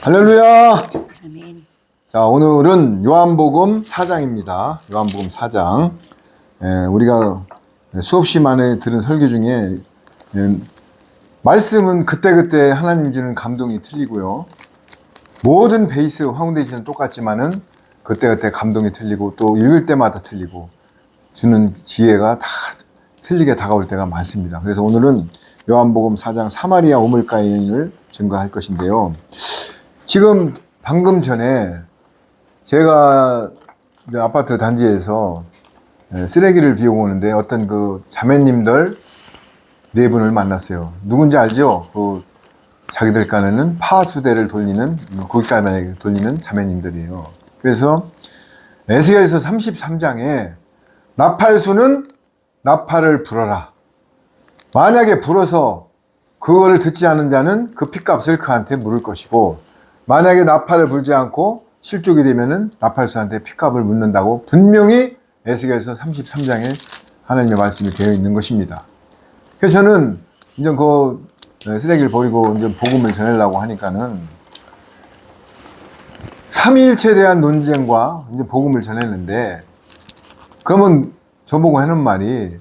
할렐루야! 아멘. 자, 오늘은 요한복음 4장입니다. 요한복음 4장. 우리가 수없이 만에 들은 설교 중에 말씀은 그때그때 하나님 주는 감동이 틀리고요. 모든 베이스 파운데이션은 똑같지만은 그때그때 감동이 틀리고 또 읽을 때마다 틀리고 주는 지혜가 다 틀리게 다가올 때가 많습니다. 그래서 오늘은 요한복음 4장 사마리아 우물가의 여인을 증거할 것인데요. 지금 방금 전에 제가 아파트 단지에서 쓰레기를 비우고 오는데 어떤 그 자매님들 네 분을 만났어요. 누군지 알죠? 그 자기들 간에는 파수대를 돌리는, 고깃가게 돌리는 자매님들이에요. 그래서 에스겔서 33장에 나팔수는 나팔을 불어라. 만약에 불어서 그거를 듣지 않은 자는 그 핏값을 그한테 물을 것이고, 만약에 나팔을 불지 않고 실족이 되면은 나팔수한테 핏값을 묻는다고 분명히 에스겔서 33장에 하나님의 말씀이 되어 있는 것입니다. 그래서 저는 이제 그 쓰레기를 버리고 이제 복음을 전하려고 하니까는 삼위일체에 대한 논쟁과 이제 복음을 전했는데, 그러면 저보고 하는 말이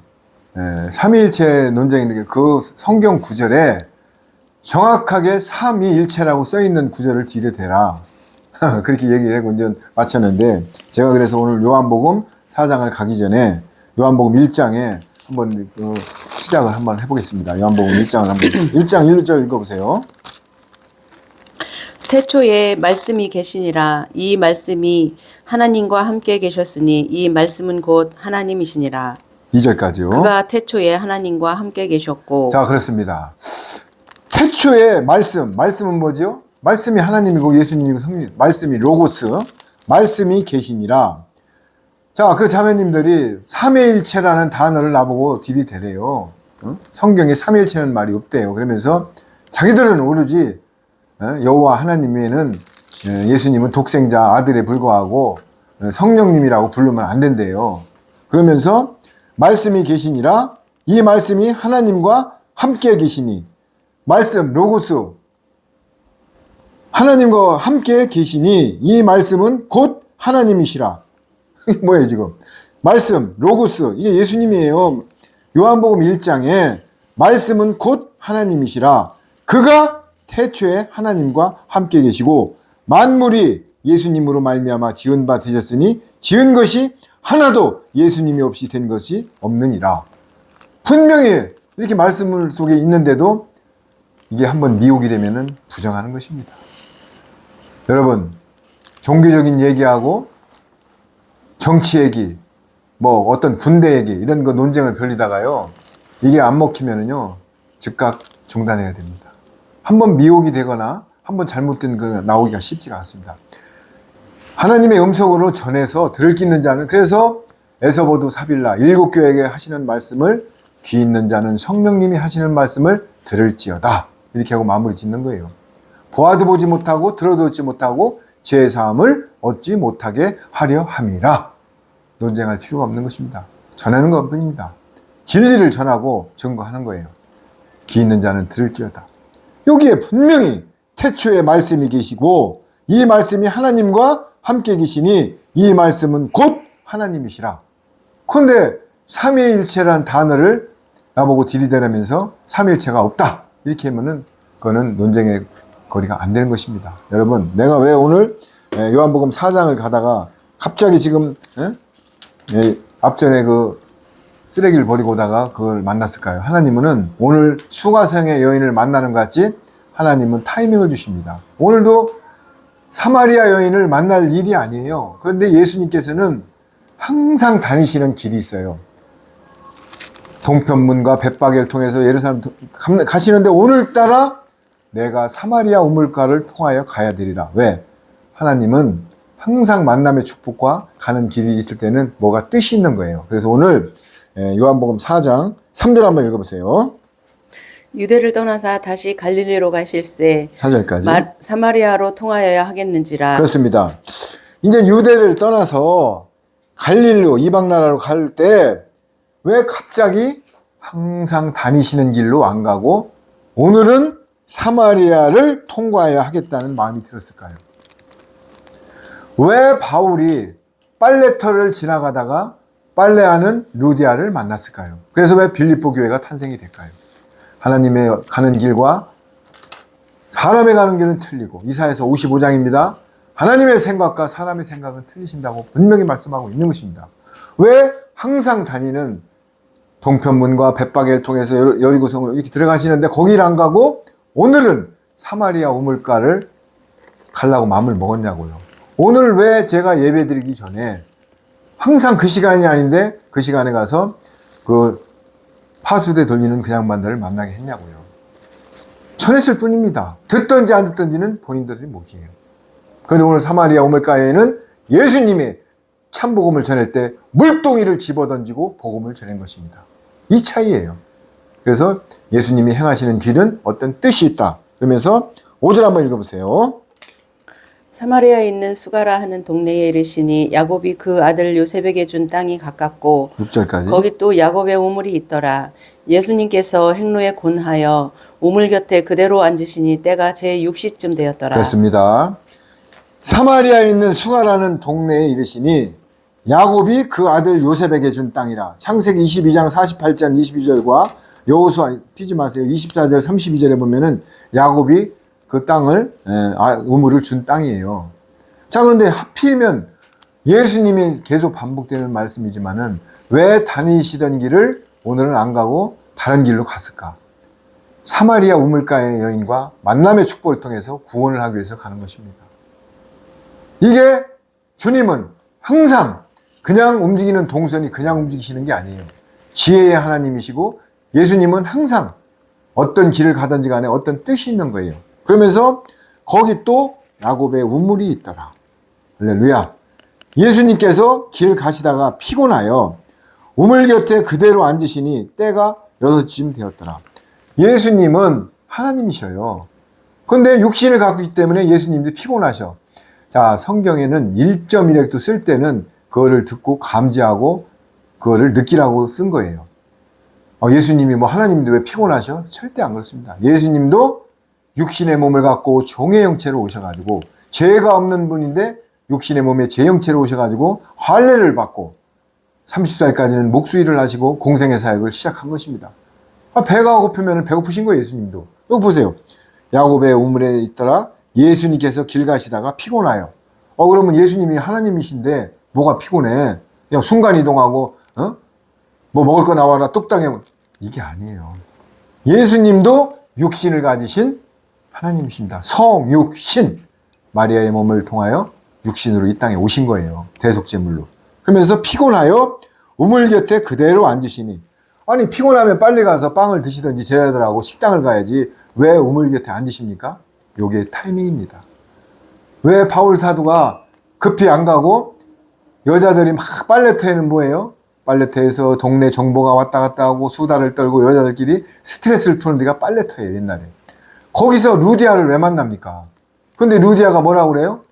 삼위일체 논쟁인데 그 성경 구절에 정확하게 삼위일체라고 써있는 구절을 뒤에 대라. 그렇게 얘기하고 이제 마쳤는데, 제가 그래서 오늘 요한복음 4장을 가기 전에 요한복음 1장에 한번 시작을 한번 해보겠습니다. 요한복음 1장을 한번 1장 1절 읽어보세요. 태초에 말씀이 계시니라. 이 말씀이 하나님과 함께 계셨으니 이 말씀은 곧 하나님이시니라. 2절까지요. 그가 태초에 하나님과 함께 계셨고. 자, 그렇습니다. 태초에 말씀은 뭐죠? 말씀이 하나님이고 예수님이고 성령, 말씀이 로고스, 말씀이 계시니라. 자, 그 자매님들이 삼위일체라는 단어를 나보고 들이대래요. 성경에 삼위일체는 말이 없대요. 그러면서 자기들은 오로지 여호와 하나님 외에는 예수님은 독생자 아들에 불과하고 성령님이라고 부르면 안 된대요. 그러면서 말씀이 계시니라. 이 말씀이 하나님과 함께 계시니, 말씀 로고스, 하나님과 함께 계시니 이 말씀은 곧 하나님이시라. 뭐예요 지금? 말씀 로고스, 이게 예수님이에요. 요한복음 1장에 말씀은 곧 하나님이시라. 그가 태초에 하나님과 함께 계시고 만물이 예수님으로 말미암아 지은 바 되셨으니 지은 것이 하나도 예수님이 없이 된 것이 없느니라. 분명히 이렇게 말씀 속에 있는데도 이게 한번 미혹이 되면은 부정하는 것입니다. 여러분, 종교적인 얘기하고 정치 얘기, 뭐 어떤 군대 얘기 이런 거 논쟁을 벌이다가요, 이게 안 먹히면은요 즉각 중단해야 됩니다. 한번 미혹이 되거나 한번 잘못된 거 나오기가 쉽지가 않습니다. 하나님의 음성으로 전해서 들을 기 있는 자는, 그래서 에서보두 사빌라 7교회에게 하시는 말씀을 귀 있는 자는 성령님이 하시는 말씀을 들을지어다, 이렇게 하고 마무리 짓는 거예요. 보아도 보지 못하고 들어도 듣지 못하고 죄사함을 얻지 못하게 하려 함이라. 논쟁할 필요가 없는 것입니다. 전하는 것뿐입니다. 진리를 전하고 증거하는 거예요. 귀 있는 자는 들을지어다. 여기에 분명히 태초에 말씀이 계시고 이 말씀이 하나님과 함께 계시니 이 말씀은 곧 하나님이시라. 그런데 삼위일체라는 단어를 나보고 들이대면서 삼위일체가 없다, 이렇게 하면은 그거는 논쟁의 거리가 안 되는 것입니다. 여러분, 내가 왜 오늘 요한복음 4장을 가다가 갑자기 지금 앞전에 그 쓰레기를 버리고 오다가 그걸 만났을까요? 하나님은 오늘 수가성의 여인을 만나는 것 같이 하나님은 타이밍을 주십니다. 오늘도 사마리아 여인을 만날 일이 아니에요. 그런데 예수님께서는 항상 다니시는 길이 있어요. 동편문과 벳바게를 통해서 예루살렘 가시는데 오늘따라 내가 사마리아 우물가를 통하여 가야 되리라. 왜? 하나님은 항상 만남의 축복과 가는 길이 있을 때는 뭐가 뜻이 있는 거예요. 그래서 오늘 요한복음 4장 3절 한번 읽어보세요. 유대를 떠나사 다시 갈릴리로 가실새 4절까지. 사마리아로 통하여야 하겠는지라. 그렇습니다. 이제 유대를 떠나서 갈릴리로, 이방 나라로 갈 때 왜 갑자기 항상 다니시는 길로 안 가고 오늘은 사마리아를 통과해야 하겠다는 마음이 들었을까요? 왜 바울이 빨래터를 지나가다가 빨래하는 루디아를 만났을까요? 그래서 왜 빌립보 교회가 탄생이 될까요? 하나님의 가는 길과 사람의 가는 길은 틀리고, 이사야서 55장입니다. 하나님의 생각과 사람의 생각은 틀리신다고 분명히 말씀하고 있는 것입니다. 왜 항상 다니는 동편문과 벳바게를 통해서 여리고성으로 이렇게 들어가시는데 거기를 안 가고 오늘은 사마리아 우물가를 가려고 마음을 먹었냐고요. 오늘 왜 제가 예배 드리기 전에 항상 그 시간이 아닌데 그 시간에 가서 그 파수대 돌리는 그 양반들을 만나게 했냐고요. 전했을 뿐입니다. 듣든지 안 듣든지는 본인들이 몫이에요. 그런데 오늘 사마리아 우물가에는 예수님의 참복음을 전할 때 물동이를 집어던지고 복음을 전한 것입니다. 이 차이예요. 그래서 예수님이 행하시는 길은 어떤 뜻이 있다. 그러면서 5절 한번 읽어보세요. 사마리아에 있는 수가라 하는 동네에 이르시니 야곱이 그 아들 요셉에게 준 땅이 가깝고 6절까지. 거기 또 야곱의 우물이 있더라. 예수님께서 행로에 곤하여 우물 곁에 그대로 앉으시니 때가 제6시쯤 되었더라. 그렇습니다. 사마리아에 있는 수가라는 동네에 이르시니 야곱이 그 아들 요셉에게 준 땅이라. 창세기 22장 48절 22절과 여호수아 뛰지 마세요. 24절 32절에 보면은 야곱이 그 땅을 우물을 준 땅이에요. 자, 그런데 하필이면 예수님이 계속 반복되는 말씀이지만은 왜 다니시던 길을 오늘은 안 가고 다른 길로 갔을까? 사마리아 우물가의 여인과 만남의 축복을 통해서 구원을 하기 위해서 가는 것입니다. 이게 주님은 항상 그냥 움직이는 동선이 그냥 움직이시는 게 아니에요. 지혜의 하나님이시고 예수님은 항상 어떤 길을 가든지 간에 어떤 뜻이 있는 거예요. 그러면서 거기 또 야곱의 우물이 있더라. 할렐루야. 예수님께서 길 가시다가 피곤하여 우물 곁에 그대로 앉으시니 때가 6시쯤 되었더라. 예수님은 하나님이셔요. 근데 육신을 갖고 있기 때문에 예수님도 피곤하셔. 자, 성경에는 1.1획도 쓸 때는 그거를 듣고 감지하고 그거를 느끼라고 쓴 거예요. 예수님이 뭐 하나님도 왜 피곤하셔? 절대 안 그렇습니다. 예수님도 육신의 몸을 갖고 종의 형체로 오셔가지고 죄가 없는 분인데 육신의 몸에 제 형체로 오셔가지고 할례를 받고 30살까지는 목수일을 하시고 공생의 사역을 시작한 것입니다. 배가 고프면 배고프신 거예요, 예수님도. 여기 보세요. 야곱의 우물에 있더라. 예수님께서 길 가시다가 피곤하여. 그러면 예수님이 하나님이신데 뭐가 피곤해? 그냥 순간이동하고 뭐 먹을 거 나와라 뚝딱해. 이게 아니에요. 예수님도 육신을 가지신 하나님이십니다. 성육신. 마리아의 몸을 통하여 육신으로 이 땅에 오신 거예요. 대속제물로. 그러면서 피곤하여 우물 곁에 그대로 앉으시니. 아니 피곤하면 빨리 가서 빵을 드시든지 제자들하고 식당을 가야지 왜 우물 곁에 앉으십니까? 요게 타이밍입니다. 왜 바울 사도가 급히 안 가고 여자들이 막 빨래터에는 뭐예요? 빨래터에서 동네 정보가 왔다 갔다 하고 수다를 떨고 여자들끼리 스트레스를 푸는 데가 빨래터예요, 옛날에. 거기서 루디아를 왜 만납니까? 근데 루디아가 뭐라고 그래요?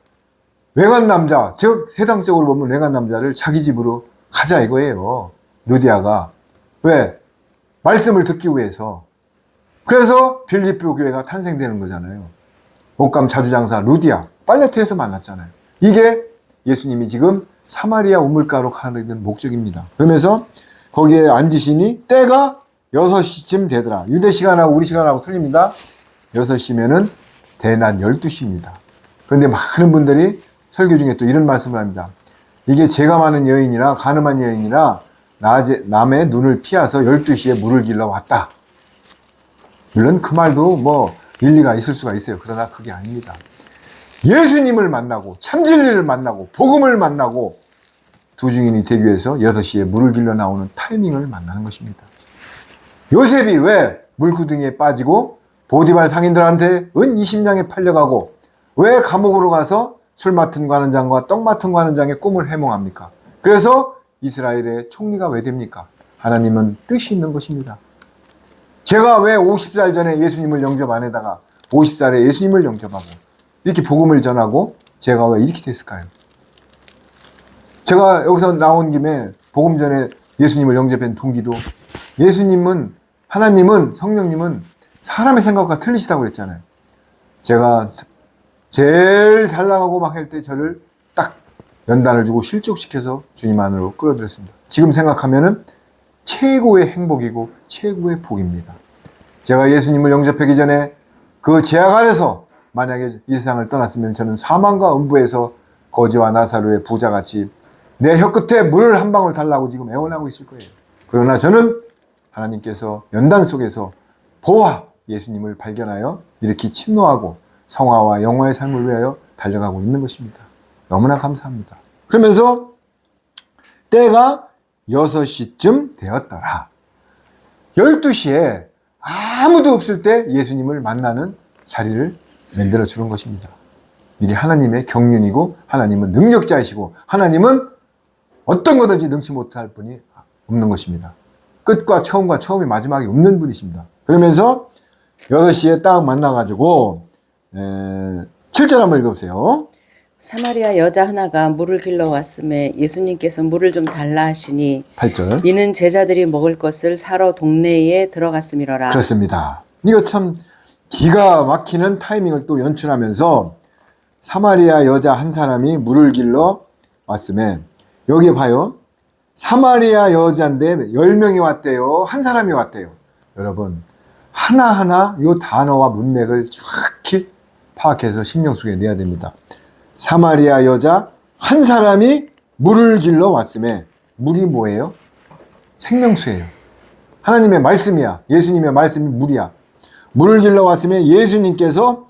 외간 남자, 즉 세상적으로 보면 외간 남자를 자기 집으로 가자 이거예요. 루디아가. 왜? 말씀을 듣기 위해서. 그래서 빌립보 교회가 탄생되는 거잖아요. 옷감 자주장사 루디아, 빨래터에서 만났잖아요. 이게 예수님이 지금 사마리아 우물가로 가는 목적입니다. 그러면서 거기에 앉으시니 때가 6시쯤 되더라. 유대 시간하고 우리 시간하고 틀립니다. 6시면은 대낮 12시입니다. 그런데 많은 분들이 설교 중에 또 이런 말씀을 합니다. 이게 죄가 많은 여인이라 가늠한 여인이라 남의 눈을 피해서 12시에 물을 길러 왔다. 물론 그 말도 뭐 일리가 있을 수가 있어요. 그러나 그게 아닙니다. 예수님을 만나고 참진리를 만나고 복음을 만나고 두 증인이 되기 위해서 6시에 물을 길러 나오는 타이밍을 만나는 것입니다. 요셉이 왜 물구덩이에 빠지고 보디발 상인들한테 은 20냥에 팔려가고 왜 감옥으로 가서 술 맡은 관원장과 떡 맡은 관원장의 꿈을 해몽합니까? 그래서 이스라엘의 총리가 왜 됩니까? 하나님은 뜻이 있는 것입니다. 제가 왜 50살 전에 예수님을 영접 안 해다가 50살에 예수님을 영접하고 이렇게 복음을 전하고 제가 왜 이렇게 됐을까요? 제가 여기서 나온 김에 복음 전에 예수님을 영접한 동기도 예수님은 하나님은 성령님은 사람의 생각과 틀리시다고 그랬잖아요. 제가 제일 잘 나가고 막 할 때 저를 딱 연단을 주고 실족시켜서 주님 안으로 끌어들였습니다. 지금 생각하면은 최고의 행복이고 최고의 복입니다. 제가 예수님을 영접하기 전에 그 제약 아래서 만약에 이 세상을 떠났으면 저는 사망과 음부에서 거지와 나사로의 부자같이 내 혀끝에 물을 한 방울 달라고 지금 애원하고 있을 거예요. 그러나 저는 하나님께서 연단 속에서 보아 예수님을 발견하여 이렇게 침노하고 성화와 영화의 삶을 위하여 달려가고 있는 것입니다. 너무나 감사합니다. 그러면서 때가 6시쯤 되었더라. 12시에 아무도 없을 때 예수님을 만나는 자리를 만들어 주는 것입니다. 이게 하나님의 경륜이고 하나님은 능력자이시고 하나님은 어떤 거든지 능치 못할 분이 없는 것입니다. 끝과 처음이 마지막이 없는 분이십니다. 그러면서 6시에 딱 만나가지고 7절 한번 읽어보세요. 사마리아 여자 하나가 물을 길러 왔음에 예수님께서 물을 좀 달라 하시니 8절. 이는 제자들이 먹을 것을 사러 동네에 들어갔음이로라. 그렇습니다. 이거 참 기가 막히는 타이밍을 또 연출하면서 사마리아 여자 한 사람이 물을 길러 왔음에 여기에 봐요. 사마리아 여자인데 10명이 왔대요. 한 사람이 왔대요. 여러분 하나하나 이 단어와 문맥을 정확히 파악해서 신경 속에 내야 됩니다. 사마리아 여자 한 사람이 물을 길러 왔음에 물이 뭐예요? 생명수예요. 하나님의 말씀이야. 예수님의 말씀이 물이야. 물을 길러 왔음에 예수님께서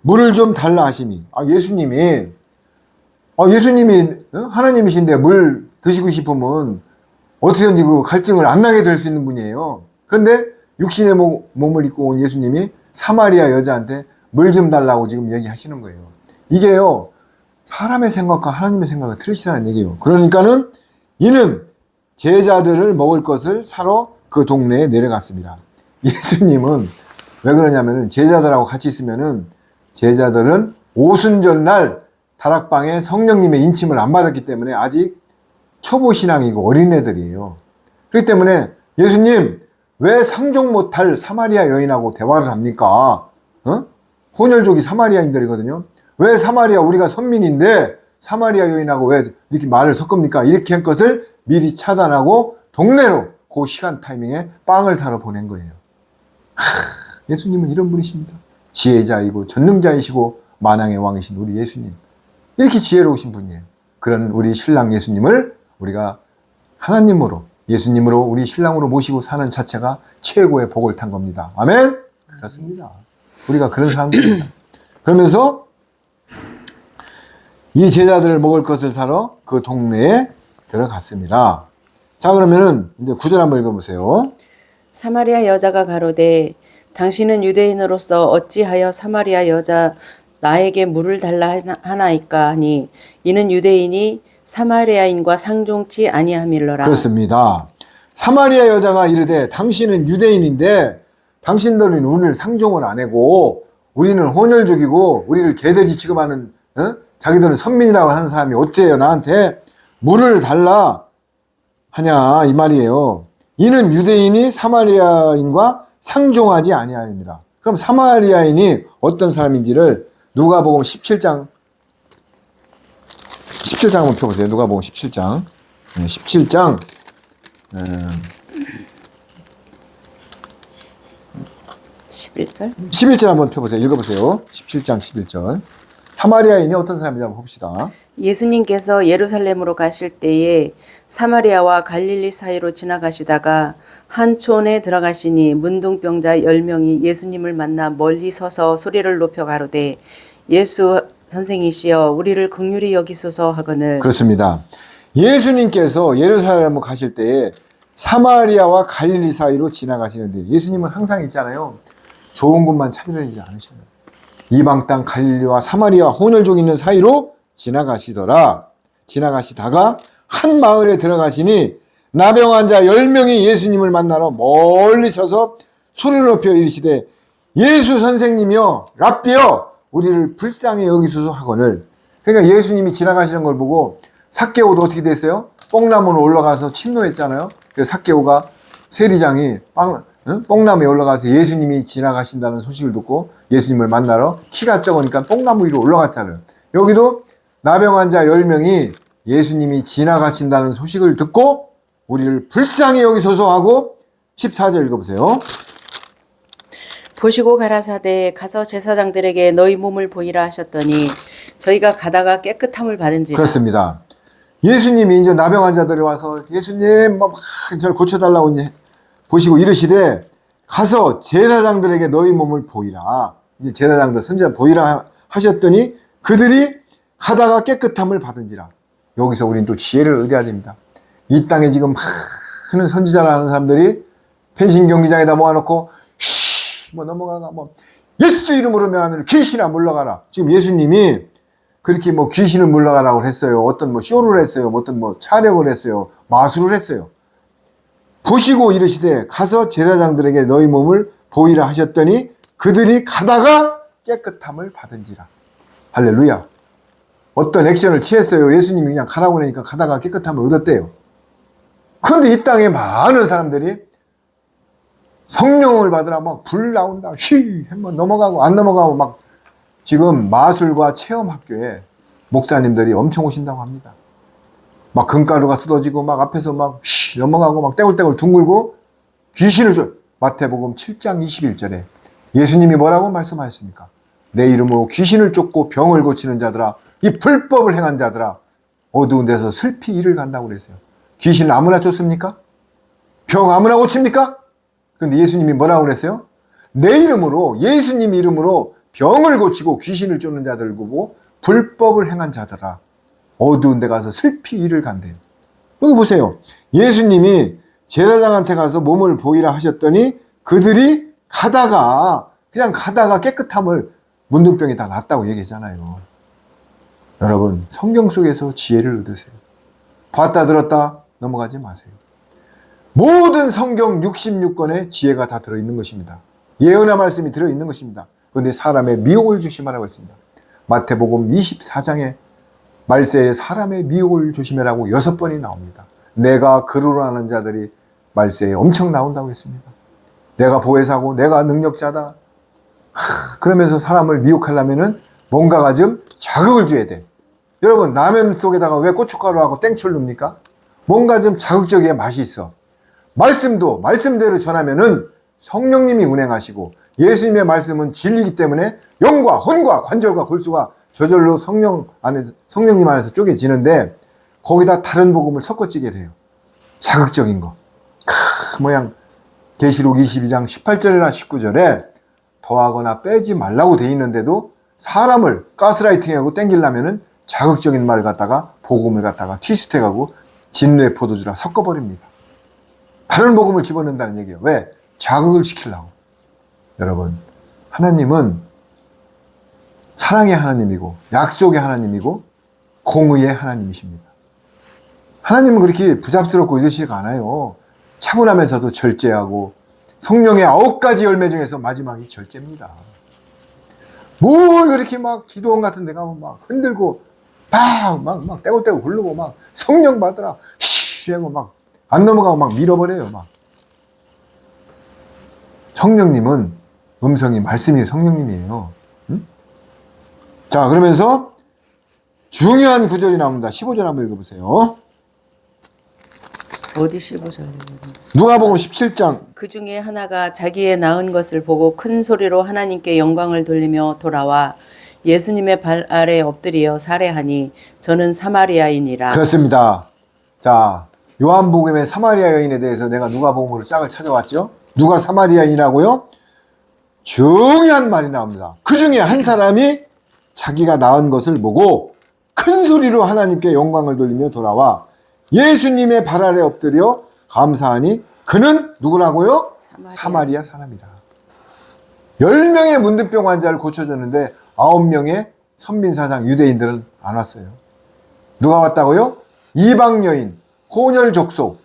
물을 좀 달라 하시니 예수님이 하나님이신데 물 드시고 싶으면 어떻게든지 그 갈증을 안 나게 될 수 있는 분이에요. 그런데 육신의 몸을 입고 온 예수님이 사마리아 여자한테 물 좀 달라고 지금 얘기하시는 거예요. 이게요, 사람의 생각과 하나님의 생각은 틀리시다는 얘기예요. 그러니까는 이는 제자들을 먹을 것을 사러 그 동네에 내려갔습니다. 예수님은 왜 그러냐면은 제자들하고 같이 있으면은 제자들은 오순절날 다락방에 성령님의 인침을 안 받았기 때문에 아직 초보 신앙이고 어린애들이에요. 그렇기 때문에 예수님 왜 상종 못할 사마리아 여인하고 대화를 합니까? 혼혈족이 사마리아인들이거든요. 왜 사마리아 우리가 선민인데 사마리아 여인하고 왜 이렇게 말을 섞습니까? 이렇게 한 것을 미리 차단하고 동네로 그 시간 타이밍에 빵을 사러 보낸 거예요. 예수님은 이런 분이십니다. 지혜자이고 전능자이시고 만왕의 왕이신 우리 예수님. 이렇게 지혜로우신 분이에요. 그런 우리 신랑 예수님을 우리가 하나님으로 예수님으로 우리 신랑으로 모시고 사는 자체가 최고의 복을 탄 겁니다. 아멘? 그렇습니다. 우리가 그런 사람들입니다. 그러면서 이 제자들을 먹을 것을 사러 그 동네에 들어갔습니다. 자, 그러면은 이제 9절 한번 읽어보세요. 사마리아 여자가 가로되 당신은 유대인으로서 어찌하여 사마리아 여자 나에게 물을 달라 하나이까 하니 이는 유대인이 사마리아인과 상종치 아니함일러라. 그렇습니다. 사마리아 여자가 이르되 당신은 유대인인데 당신들은 우리를 상종을 안 하고 우리는 혼혈족이고 우리를 개돼지 취급하는 자기들은 선민이라고 하는 사람이 어때요? 나한테 물을 달라 하냐 이 말이에요. 이는 유대인이 사마리아인과 상종하지 아니하니라. 그럼 사마리아인이 어떤 사람인지를 누가복음 17장 한번 펴보세요. 누가복음 17장 17장 11절 한번 펴보세요. 읽어보세요. 17장 11절. 사마리아인이 어떤 사람인지 한번 봅시다. 예수님께서 예루살렘으로 가실 때에 사마리아와 갈릴리 사이로 지나가시다가 한 촌에 들어가시니 문둥병자 10명이 예수님을 만나 멀리 서서 소리를 높여 가로되 예수 선생이시여 우리를 긍휼히 여기소서 하거늘. 그렇습니다. 예수님께서 예루살렘으로 가실 때에 사마리아와 갈릴리 사이로 지나가시는데 예수님은 항상 있잖아요. 좋은 곳만 찾으려지 않으셔요. 이방 땅 갈릴리와 사마리아 혼혈족 있는 사이로 지나가시다가 한 마을에 들어가시니 나병 환자 10명이 예수님을 만나러 멀리 서서 소리를 높여 이르시되 예수 선생님이여 랍비여 우리를 불쌍히 여기소서 하거늘. 그러니까 예수님이 지나가시는 걸 보고 삭개오도 어떻게 됐어요? 뽕나무로 올라가서 침노했잖아요. 그래서 삭개오가 세리장이 뽕나무에 올라가서 예수님이 지나가신다는 소식을 듣고 예수님을 만나러 키가 적으니까 뽕나무 위로 올라갔잖아요. 여기도 나병 환자 10명이 예수님이 지나가신다는 소식을 듣고 우리를 불쌍히 여기소서 하고 14절 읽어보세요. 보시고 가라사대 가서 제사장들에게 너희 몸을 보이라 하셨더니 저희가 가다가 깨끗함을 받은지라. 그렇습니다. 예수님이 이제 나병 환자들이 와서 예수님 막 저를 고쳐달라고 이제 보시고 이르시되 가서 제사장들에게 너희 몸을 보이라. 이제 제사장들 선지자 보이라 하셨더니 그들이 가다가 깨끗함을 받은지라. 여기서 우린 또 지혜를 얻어야 됩니다. 이 땅에 지금 많은 선지자를 하는 사람들이 펜싱 경기장에다 모아놓고 뭐 넘어가가 뭐 예수 이름으로 명하노니 귀신아 물러가라. 지금 예수님이 그렇게 뭐 귀신을 물러가라고 했어요. 어떤 뭐 쇼를 했어요. 어떤 뭐 촬영을 했어요. 마술을 했어요. 보시고 이르시되 가서 제사장들에게 너희 몸을 보이라 하셨더니 그들이 가다가 깨끗함을 받은지라. 할렐루야. 어떤 액션을 취했어요. 예수님이 그냥 가라고 그러니까 가다가 깨끗함을 얻었대요. 그런데 이 땅에 많은 사람들이 성령을 받으라 막 불 나온다 한번 넘어가고 안 넘어가고 막 지금 마술과 체험학교에 목사님들이 엄청 오신다고 합니다. 막 금가루가 쓰러지고 막 앞에서 막 넘어가고 막 떼굴떼굴 둥글고 귀신을 줘. 마태복음 7장 21절에 예수님이 뭐라고 말씀하셨습니까? 내 이름으로 귀신을 쫓고 병을 고치는 자들아, 이 불법을 행한 자들아, 어두운 데서 슬피 이를 간다고 그랬어요. 귀신을 아무나 쫓습니까? 병 아무나 고칩니까? 근데 예수님이 뭐라고 그랬어요? 내 이름으로, 예수님 이름으로 병을 고치고 귀신을 쫓는 자들을 보고 불법을 행한 자들아, 어두운 데 가서 슬피 이를 간대요. 여기 보세요. 예수님이 제사장한테 가서 몸을 보이라 하셨더니 그들이 가다가 그냥 가다가 깨끗함을 문둥병이 다 낫다고 얘기하잖아요. 여러분 성경 속에서 지혜를 얻으세요. 봤다 들었다 넘어가지 마세요. 모든 성경 66권의 지혜가 다 들어있는 것입니다. 예언의 말씀이 들어있는 것입니다. 그런데 사람의 미혹을 조심하라고 했습니다. 마태복음 24장에 말세에 사람의 미혹을 조심하라고 6번이 나옵니다. 내가 그루로 하는 자들이 말세에 엄청 나온다고 했습니다. 내가 보혜사고 내가 능력자다. 그러면서 사람을 미혹하려면은 뭔가가 좀 자극을 줘야 돼. 여러분 라면 속에다가 왜 고춧가루하고 땡초를 넣습니까? 뭔가 좀 자극적인 맛이 있어. 말씀도 말씀대로 전하면은 성령님이 운행하시고 예수님의 말씀은 진리이기 때문에 영과 혼과 관절과 골수가 저절로 성령님 안에서 쪼개지는데 거기다 다른 복음을 섞어지게 돼요. 자극적인 거. 모양 계시록 22장 18절이나 19절에 더하거나 빼지 말라고 돼 있는데도 사람을 가스라이팅하고 땡기려면은 자극적인 말을 갖다가 복음을 갖다가 트위스트해가고 진노의 포도주라 섞어버립니다. 다른 복음을 집어넣는다는 얘기예요. 왜? 자극을 시키려고. 여러분 하나님은 사랑의 하나님이고 약속의 하나님이고 공의의 하나님이십니다. 하나님은 그렇게 부잡스럽고 이러시지가 않아요. 차분하면서도 절제하고 성령의 9가지 열매 중에서 마지막이 절제입니다. 뭘 그렇게 막 기도원 같은 데 가면 막 흔들고 막 떼굴떼굴 굴르고 막 성령 받으라 하고 막 안 넘어가고 막 밀어버려요. 막 성령님은 음성이 말씀이 성령님이에요. 응? 자 그러면서 중요한 구절이 나옵니다. 15절 한번 읽어보세요. 어디 15절? 누가복음 17장. 그 중에 하나가 자기의 낳은 것을 보고 큰 소리로 하나님께 영광을 돌리며 돌아와 예수님의 발 아래 엎드려 살해하니 저는 사마리아인이라. 그렇습니다. 자 요한복음의 사마리아 여인에 대해서 내가 누가복음으로 짝을 찾아왔죠. 누가 사마리아인이라고요? 중요한 말이 나옵니다. 그 중에 한 사람이 자기가 낳은 것을 보고 큰 소리로 하나님께 영광을 돌리며 돌아와 예수님의 발 아래 엎드려 감사하니 그는 누구라고요? 사마리아 사람이라. 10명의 문둥병 환자를 고쳐줬는데 9명의 선민사상 유대인들은 안 왔어요. 누가 왔다고요? 이방 여인, 혼혈 족속,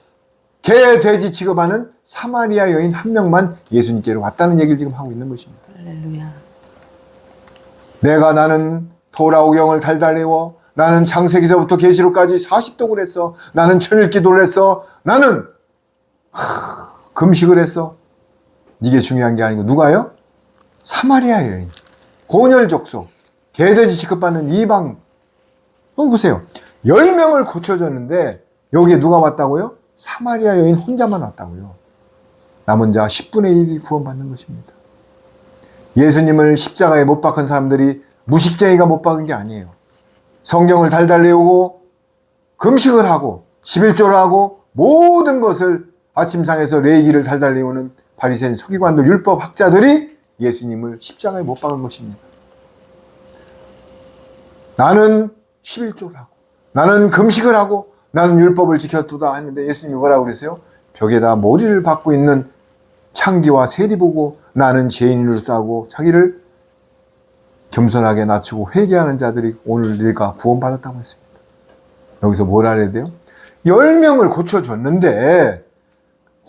개, 돼지 취급하는 사마리아 여인 한 명만 예수님께로 왔다는 얘기를 지금 하고 있는 것입니다. 할렐루야. 나는 토라오경을 달달 외워, 나는 창세기서부터 계시록까지 40독을 했어, 나는 천일기도를 했어, 나는 금식을 했어. 이게 중요한 게 아니고 누가요? 사마리아 여인, 혼혈 족속, 개돼지 취급받는 이방. 여기 보세요. 10명을 고쳐줬는데 여기에 누가 왔다고요? 사마리아 여인 혼자만 왔다고요. 남은 자 10분의 1이 구원받는 것입니다. 예수님을 십자가에 못 박은 사람들이 무식쟁이가 못 박은 게 아니에요. 성경을 달달 외우고 금식을 하고 11조를 하고 모든 것을 아침상에서 레위기를 달달 외우는 바리새인 서기관들 율법 학자들이 예수님을 십자가에 못 박은 것입니다. 나는 11조를 하고 나는 금식을 하고 나는 율법을 지켰도다 했는데 예수님이 뭐라고 그랬어요? 벽에다 머리를 박고 있는 창기와 세리 보고 나는 죄인으로 싸고 자기를 겸손하게 낮추고 회개하는 자들이 오늘 네가 구원받았다고 했습니다. 여기서 뭘 알아야 돼요? 10명을 고쳐줬는데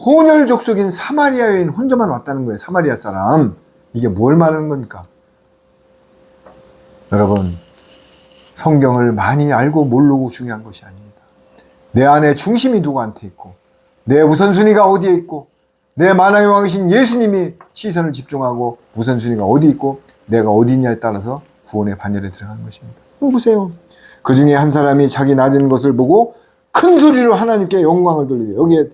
혼혈 족속인 사마리아 여인 혼자만 왔다는 거예요. 사마리아 사람. 이게 뭘 말하는 겁니까? 여러분, 성경을 많이 알고 모르고 중요한 것이 아닙니다. 내 안에 중심이 누구한테 있고 내 우선순위가 어디에 있고 내 만왕의 왕이신 예수님이 시선을 집중하고 우선순위가 어디 있고 내가 어디 있냐에 따라서 구원의 반열에 들어가는 것입니다. 이거 보세요. 그 중에 한 사람이 자기 낮은 것을 보고 큰 소리로 하나님께 영광을 돌리고, 여기에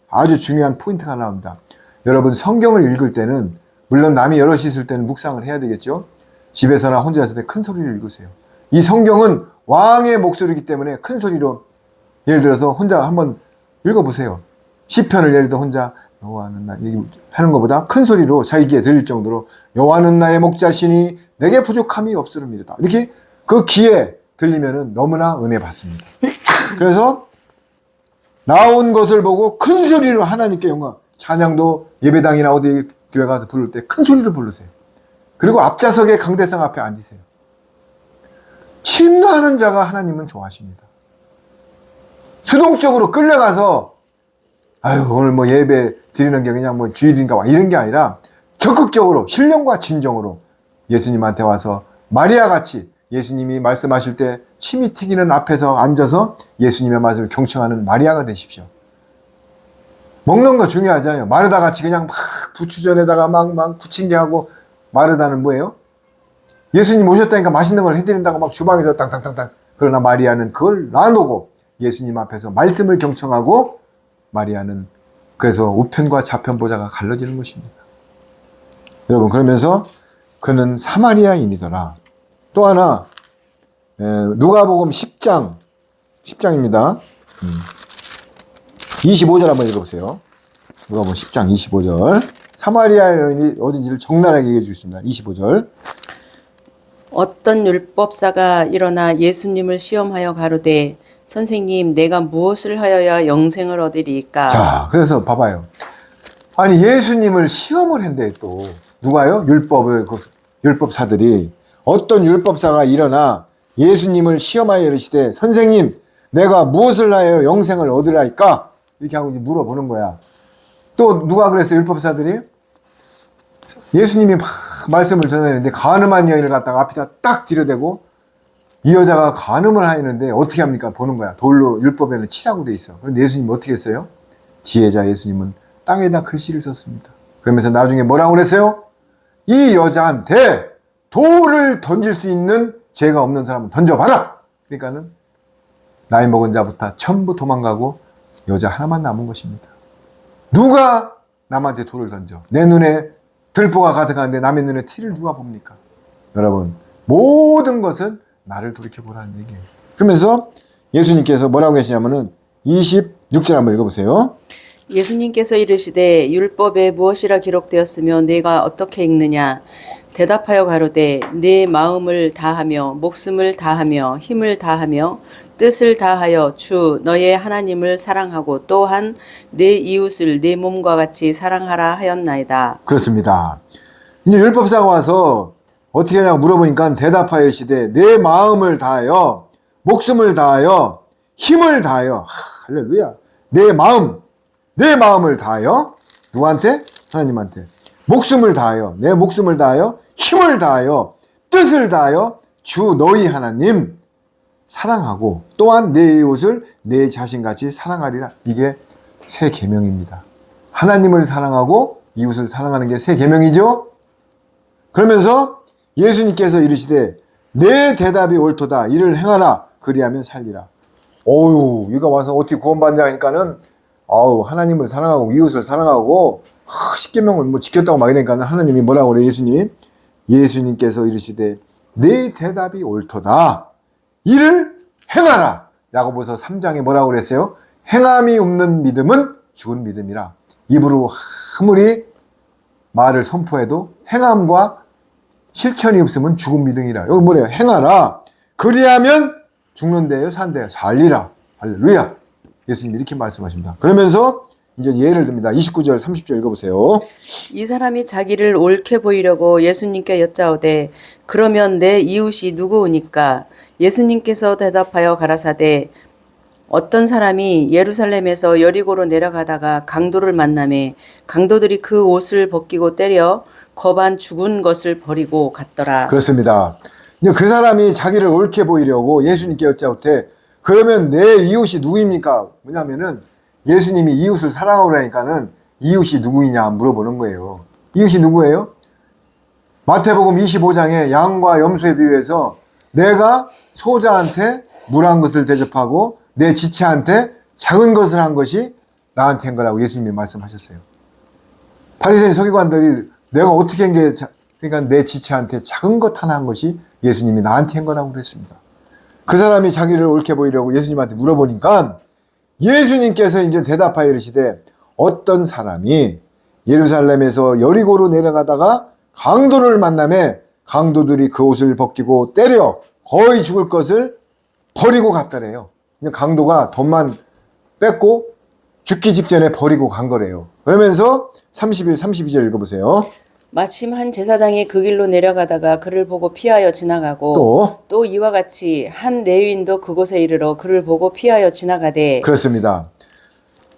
아주 중요한 포인트가 나옵니다. 여러분, 성경을 읽을 때는 물론 남이 여럿이 있을 때는 묵상을 해야 되겠죠. 집에서나 혼자 있을 때 큰 소리를 읽으세요. 이 성경은 왕의 목소리이기 때문에 큰 소리로, 예를 들어서 혼자 한번 읽어보세요. 시편을 예를 들어 혼자 여호와는 나 하는 것보다 큰 소리로 자기 귀에 들릴 정도로 여호와는 나의 목자시니 내게 부족함이 없으리이다. 이렇게 그 귀에 들리면은 너무나 은혜 받습니다. 그래서 나온 것을 보고 큰 소리로 하나님께 영광, 찬양도 예배당이나 어디 교회 가서 부를 때 큰 소리로 부르세요. 그리고 앞좌석에 강대상 앞에 앉으세요. 침노하는 자가 하나님은 좋아하십니다. 수동적으로 끌려가서 아유 오늘 뭐 예배 드리는 게 그냥 뭐 주일인가 와 이런 게 아니라 적극적으로 신령과 진정으로 예수님한테 와서 마리아 같이 예수님이 말씀하실 때 침이 튀기는 앞에서 앉아서 예수님의 말씀을 경청하는 마리아가 되십시오. 먹는 거 중요하잖아요. 마르다 같이 그냥 막 부추전에다가 막 부침개 하고, 마르다는 뭐예요? 예수님 오셨다니까 맛있는 걸 해드린다고 막 주방에서 땅땅땅땅. 그러나 마리아는 그걸 놔놓고 예수님 앞에서 말씀을 경청하고, 마리아는 그래서 우편과 좌편 보좌가 갈라지는 것입니다. 여러분, 그러면서 그는 사마리아인이더라. 또 하나, 누가복음 10장입니다. 25절 한번 읽어보세요. 누가복음 10장 25절. 사마리아 여인이 어딘지를 적나라하게 얘기해 주겠습니다. 25절. 어떤 율법사가 일어나 예수님을 시험하여 가로되 선생님 내가 무엇을 하여야 영생을 얻으리이까. 자, 그래서 봐봐요. 아니 예수님을 시험을 했는데 또 누가요? 율법사들이 어떤 율법사가 일어나 예수님을 시험하여 이르시되 선생님 내가 무엇을 하여 영생을 얻으라이까? 이렇게 하고 이제 물어보는 거야. 또 누가 그랬어요? 율법사들이 예수님이 막 말씀을 전하는데 간음한 여인을 갖다가 앞에다 딱 들여대고 이 여자가 간음을 하였는데 어떻게 합니까? 보는 거야. 돌로 율법에는 치라고 돼 있어. 그런데 예수님 어떻게 했어요? 지혜자 예수님은 땅에다 글씨를 썼습니다. 그러면서 나중에 뭐라고 그랬어요? 이 여자한테 돌을 던질 수 있는 죄가 없는 사람은 던져봐라. 그러니까는 나이 먹은 자부터 전부 도망가고 여자 하나만 남은 것입니다. 누가 남한테 돌을 던져? 내 눈에 들보가 가득한데 남의 눈에 티를 누가 봅니까? 여러분, 모든 것은 나를 돌이켜보라는 얘기예요. 그러면서 예수님께서 뭐라고 계시냐면은 26절 한번 읽어보세요. 예수님께서 이르시되 율법에 무엇이라 기록되었으며 내가 어떻게 읽느냐. 대답하여 가로되 내 마음을 다하며 목숨을 다하며 힘을 다하며 뜻을 다하여 주 너의 하나님을 사랑하고 또한 내 이웃을 내 몸과 같이 사랑하라 하였나이다. 그렇습니다. 이제 율법사가 와서 어떻게 하냐고 물어보니까 대답하여 이르시되 내 마음을 다하여 목숨을 다하여 힘을 다하여, 할렐루야, 내 마음을 다하여 누구한테? 하나님한테. 목숨을 다하여, 내 목숨을 다하여 힘을 다하여 뜻을 다하여 주 너희 하나님 사랑하고 또한 내 이웃을 내 자신같이 사랑하리라. 이게 새 계명입니다. 하나님을 사랑하고 이웃을 사랑하는 게 새 계명이죠. 그러면서 예수님께서 이르시되 내 대답이 옳도다. 이를 행하라. 그리하면 살리라. 어유, 이거 와서 어떻게 구원받냐 하니까는 하나님을 사랑하고 이웃을 사랑하고 십계명을 뭐 지켰다고 막 이러니까는 하나님이 뭐라고 그래? 예수님께서 이르시되 내 대답이 옳도다. 이를 행하라. 야고보서 3장에 뭐라고 그랬어요? 행함이 없는 믿음은 죽은 믿음이라. 입으로 아무리 말을 선포해도 행함과 실천이 없으면 죽은 믿음이라. 여기 뭐래요? 행하라. 그리하면 죽는데요, 산대요. 살리라. 할렐루야. 예수님이 이렇게 말씀하십니다. 그러면서 이제 예를 듭니다. 29절, 30절 읽어보세요. 이 사람이 자기를 옳게 보이려고 예수님께 여짜오되 그러면 내 이웃이 누구오니까? 예수님께서 대답하여 가라사대 어떤 사람이 예루살렘에서 여리고로 내려가다가 강도를 만나매 강도들이 그 옷을 벗기고 때려 거반 죽은 것을 버리고 갔더라. 그렇습니다. 이제 그 사람이 자기를 옳게 보이려고 예수님께 여짜오되 그러면 내 이웃이 누구입니까? 뭐냐면은 예수님이 이웃을 사랑하라니까는 이웃이 누구이냐 물어보는 거예요. 이웃이 누구예요? 마태복음 25장에 양과 염소에 비유해서 내가 소자한테 물한 것을 대접하고 내 지체한테 작은 것을 한 것이 나한테 한 거라고 예수님이 말씀하셨어요. 바리새인 서기관들이 내가 어떻게 한 게 그러니까 내 지체한테 작은 것 하나 한 것이 예수님이 나한테 한 거라고 그랬습니다. 그 사람이 자기를 옳게 보이려고 예수님한테 물어보니까 예수님께서 이제 대답하여 이르시되 어떤 사람이 예루살렘에서 여리고로 내려가다가 강도를 만나매 강도들이 그 옷을 벗기고 때려 거의 죽을 것을 버리고 갔더래요. 강도가 돈만 뺏고 죽기 직전에 버리고 간 거래요. 그러면서 31, 32절 읽어보세요. 마침 한 제사장이 그 길로 내려가다가 그를 보고 피하여 지나가고 또 이와 같이 한 레위인도 그곳에 이르러 그를 보고 피하여 지나가되 그렇습니다.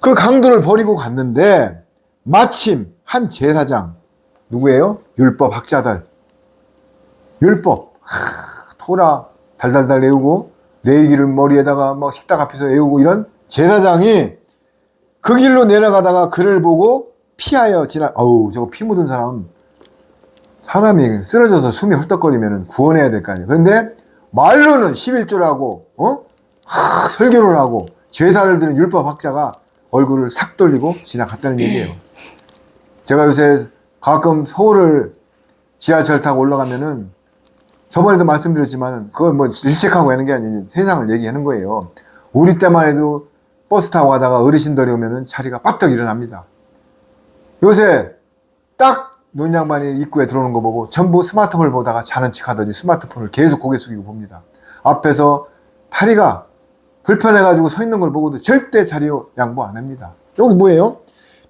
그 강도를 버리고 갔는데 마침 한 제사장 누구예요? 율법 학자들 율법 토라 달달달 외우고 레위기를 머리에다가 막 식탁 앞에서 외우고 이런 제사장이 그 길로 내려가다가 그를 보고 피하여 저거 피 묻은 사람이 쓰러져서 숨이 헐떡거리면 구원해야 될 거 아니에요. 그런데 말로는 11조라고 설교를 하고 제사를 드는 율법학자가 얼굴을 싹 돌리고 지나갔다는 얘기예요. 제가 요새 가끔 서울을 지하철 타고 올라가면은 저번에도 말씀드렸지만 그걸 뭐 일식하고 하는 게 아니고 세상을 얘기하는 거예요. 우리 때만 해도 버스 타고 가다가 어르신들이 오면은 자리가 빡떡 일어납니다. 요새 딱 논양반이 입구에 들어오는 거 보고 전부 스마트폰을 보다가 자는 척 하더니 스마트폰을 계속 고개 숙이고 봅니다. 앞에서 다리가 불편해가지고 서 있는 걸 보고도 절대 자리 양보 안 합니다. 여기 뭐예요?